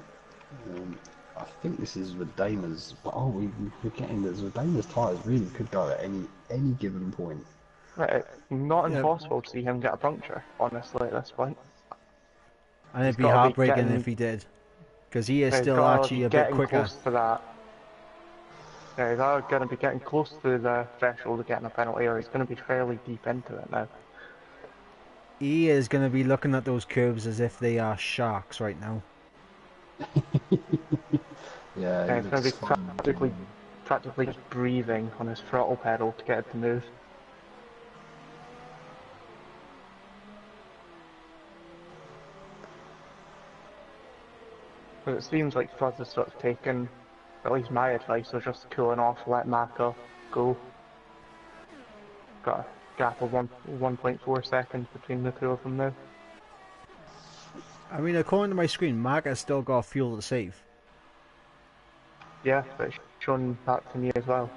I think this is Redeemer's. Oh, we're getting this. Redeemer's tyres really could go at any given point. Right, it's not impossible to see him get a puncture, honestly, at this point. And it'd be heartbreaking if he did. Because he is still actually a bit quicker. Close to that. Yeah, he's either going to be getting close to the threshold of getting a penalty, or he's going to be fairly deep into it now. He is going to be looking at those curves as if they are sharks right now. Yeah, he's going to be practically just breathing on his throttle pedal to get it to move. But it seems like Fuzz is sort of taking, at least my advice, was just cooling off, let Maka go. Got a gap of 1.4 seconds between the two of them now. I mean, according to my screen, Maka's still got fuel to save. Yeah, but it's shown that to me as well.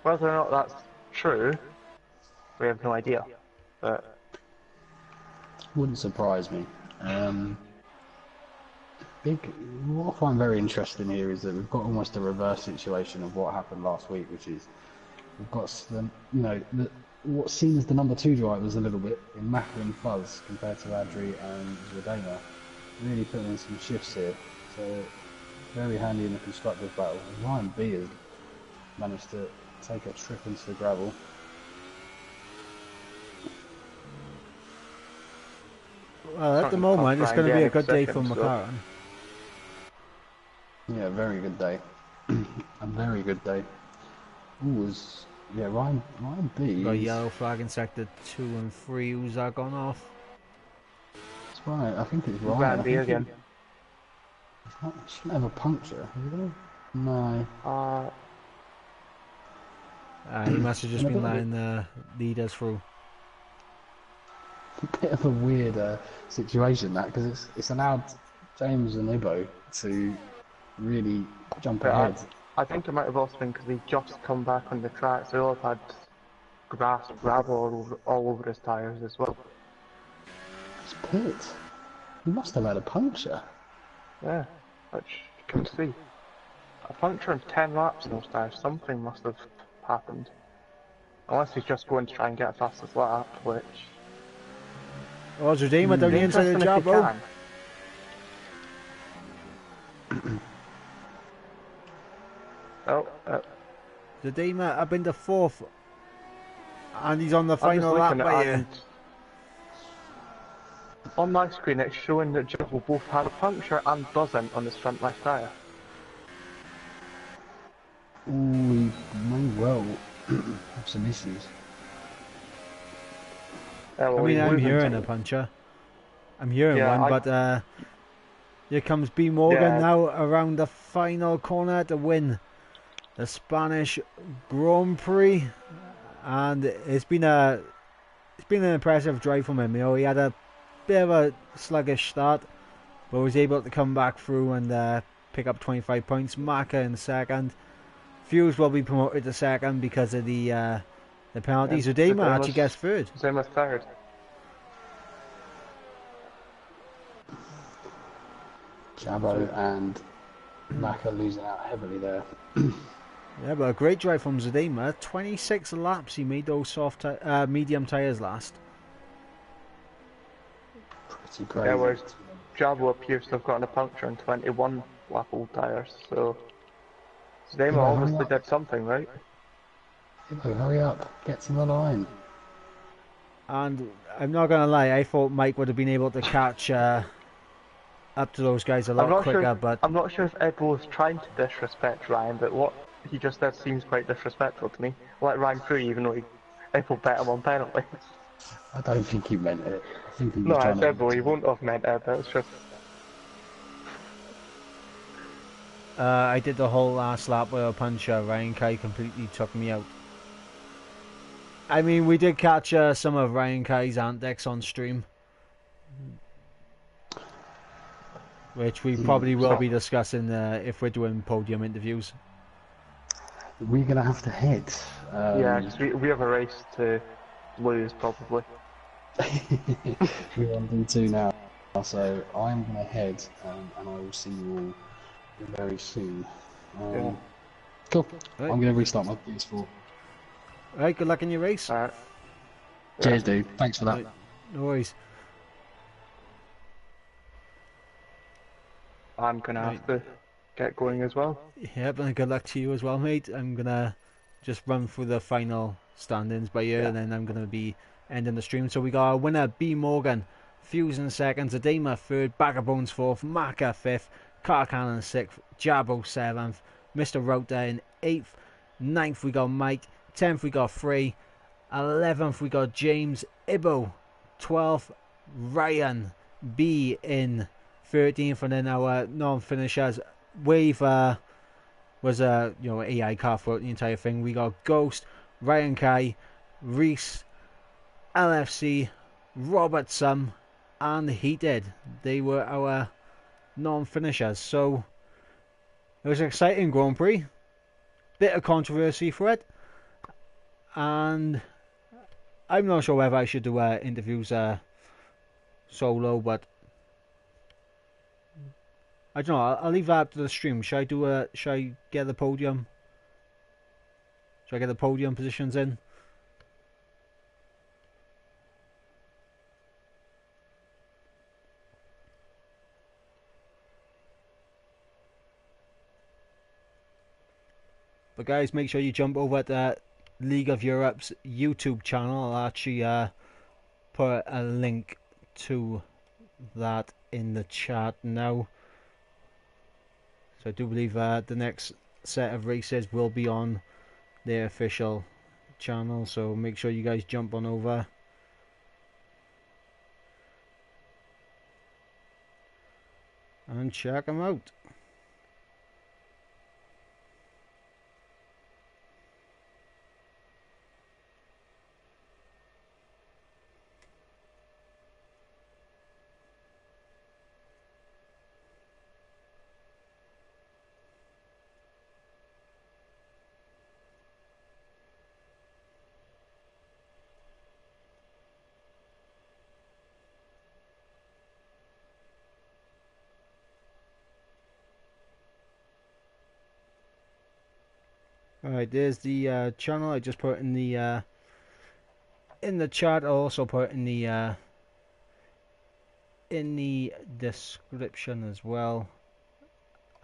Whether or not that's true, we have no idea. But wouldn't surprise me. What I find very interesting here is that we've got almost a reverse situation of what happened last week, which is we've got what seems the number 2 drivers a little bit in Maka and Fuzz compared to Adri and Zredema, really putting in some shifts here. So very handy in the constructors battle. And Ryan B has managed to take a trip into the gravel. Well, at the moment, it's going to be a good day for McLaren. Yeah, very good day. A very good day. Ryan B. Got a yellow flag in sector 2 and 3. Who's that gone off? That's right. I think it's Ryan. Ryan B again. He shouldn't have a puncture, is he? No. He must have just been letting the leaders through. A bit of a weird situation that, because it's allowed James and Ibo to really jump ahead. I think it might have also been because he just come back on the track, so he'll have had gravel all over his tyres as well. It's Pitt. He must have had a puncture. Yeah, which you can see. A puncture in 10 laps in those tyres, something must have happened. Unless he's just going to try and get a fastest lap, which... Oh, Zredema down the inside of the job, though. Zredema, I've been to 4th. And he's on the I'm just final lap looking by at you. and on my screen it's showing that Joe will both have a puncture and doesn't on his front left tyre. Ooh, we may well have some issues. I Well, mean, he's I'm losing hearing a time. puncher. I'm hearing Yeah, one, but here comes B. Morgan Yeah. now around the final corner to win the Spanish Grand Prix, and it's been an impressive drive from him. You know, he had a bit of a sluggish start, but was able to come back through and pick up 25 points. Maka in second. Fuse will be promoted to second because of the penalties. Udema actually gets third. Zema's third. Jabo and Maka losing out heavily there. Yeah, but a great drive from Zedema. 26 laps he made those medium tyres last. Pretty crazy. Yeah, whereas Jabo appears to have gotten a puncture on 21 lap old tyres, so Zema obviously did something right. Hurry up, get to the line. And I'm not going to lie, I thought Mike would have been able to catch up to those guys a lot quicker, but I'm not sure if Ed was trying to disrespect Ryan, but what he just did seems quite disrespectful to me. Let Ryan through even though Ed bet him on penalty. I don't think he meant it. I think he was No, I trying said, to... well, he wouldn't have meant it, but it's just... I did the whole last lap with a puncher. Ryan Kai completely took me out. I mean, we did catch some of Ryan Kai's antics on stream, which we probably will be discussing if we're doing podium interviews. We're going to have to head. Yeah, because we have a race to lose, probably. We're on D2 now, so I'm going to head, and I will see you all very soon. Yeah. Cool. Right. I'm going to restart my PS4. Alright, good luck in your race. Alright. Cheers, dude. Thanks for that. Right, no worries. I'm gonna have to get going as well. Yep, and good luck to you as well, mate. I'm gonna just run through the final standings by you, and then I'm gonna be ending the stream. So we got our winner, B. Morgan, Fuse in second, Zadema third, Bagabones fourth, Maka fifth, Carcannon sixth, Jabo seventh, Mr. Rota in eighth, ninth we got Mike, 10th we got Free, 11th we got James, Ibo 12th, Ryan B in 13th, and then our non-finishers Wave was a AI car throughout the entire thing. We got Ghost, Ryan Kai, Reese, LFC, Robertson, and Heated. They were our non-finishers. So it was an exciting Grand Prix. Bit of controversy for it, and I'm not sure whether I should do interviews solo, but I don't know. I'll leave that up to the stream. Should I get the podium? Should I get the podium positions in? But guys, make sure you jump over to League of Europe's YouTube channel. I'll actually put a link to that in the chat now. So I do believe the next set of races will be on their official channel. So make sure you guys jump on over. And check them out. Alright, there's the channel. I just put in the chat. I'll also put in the description as well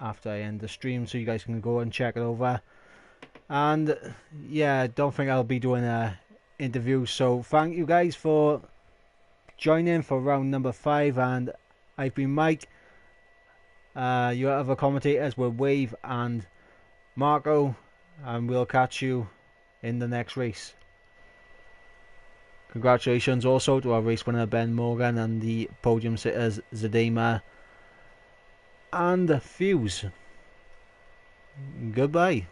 after I end the stream, so you guys can go and check it over. And yeah, I don't think I'll be doing interview. So thank you guys for joining for round number 5, and I've been Mike. Your other commentators were Wave and Marco, and we'll catch you in the next race. Congratulations also to our race winner Ben Morgan and the podium sitters Zadema and Fuse. Goodbye.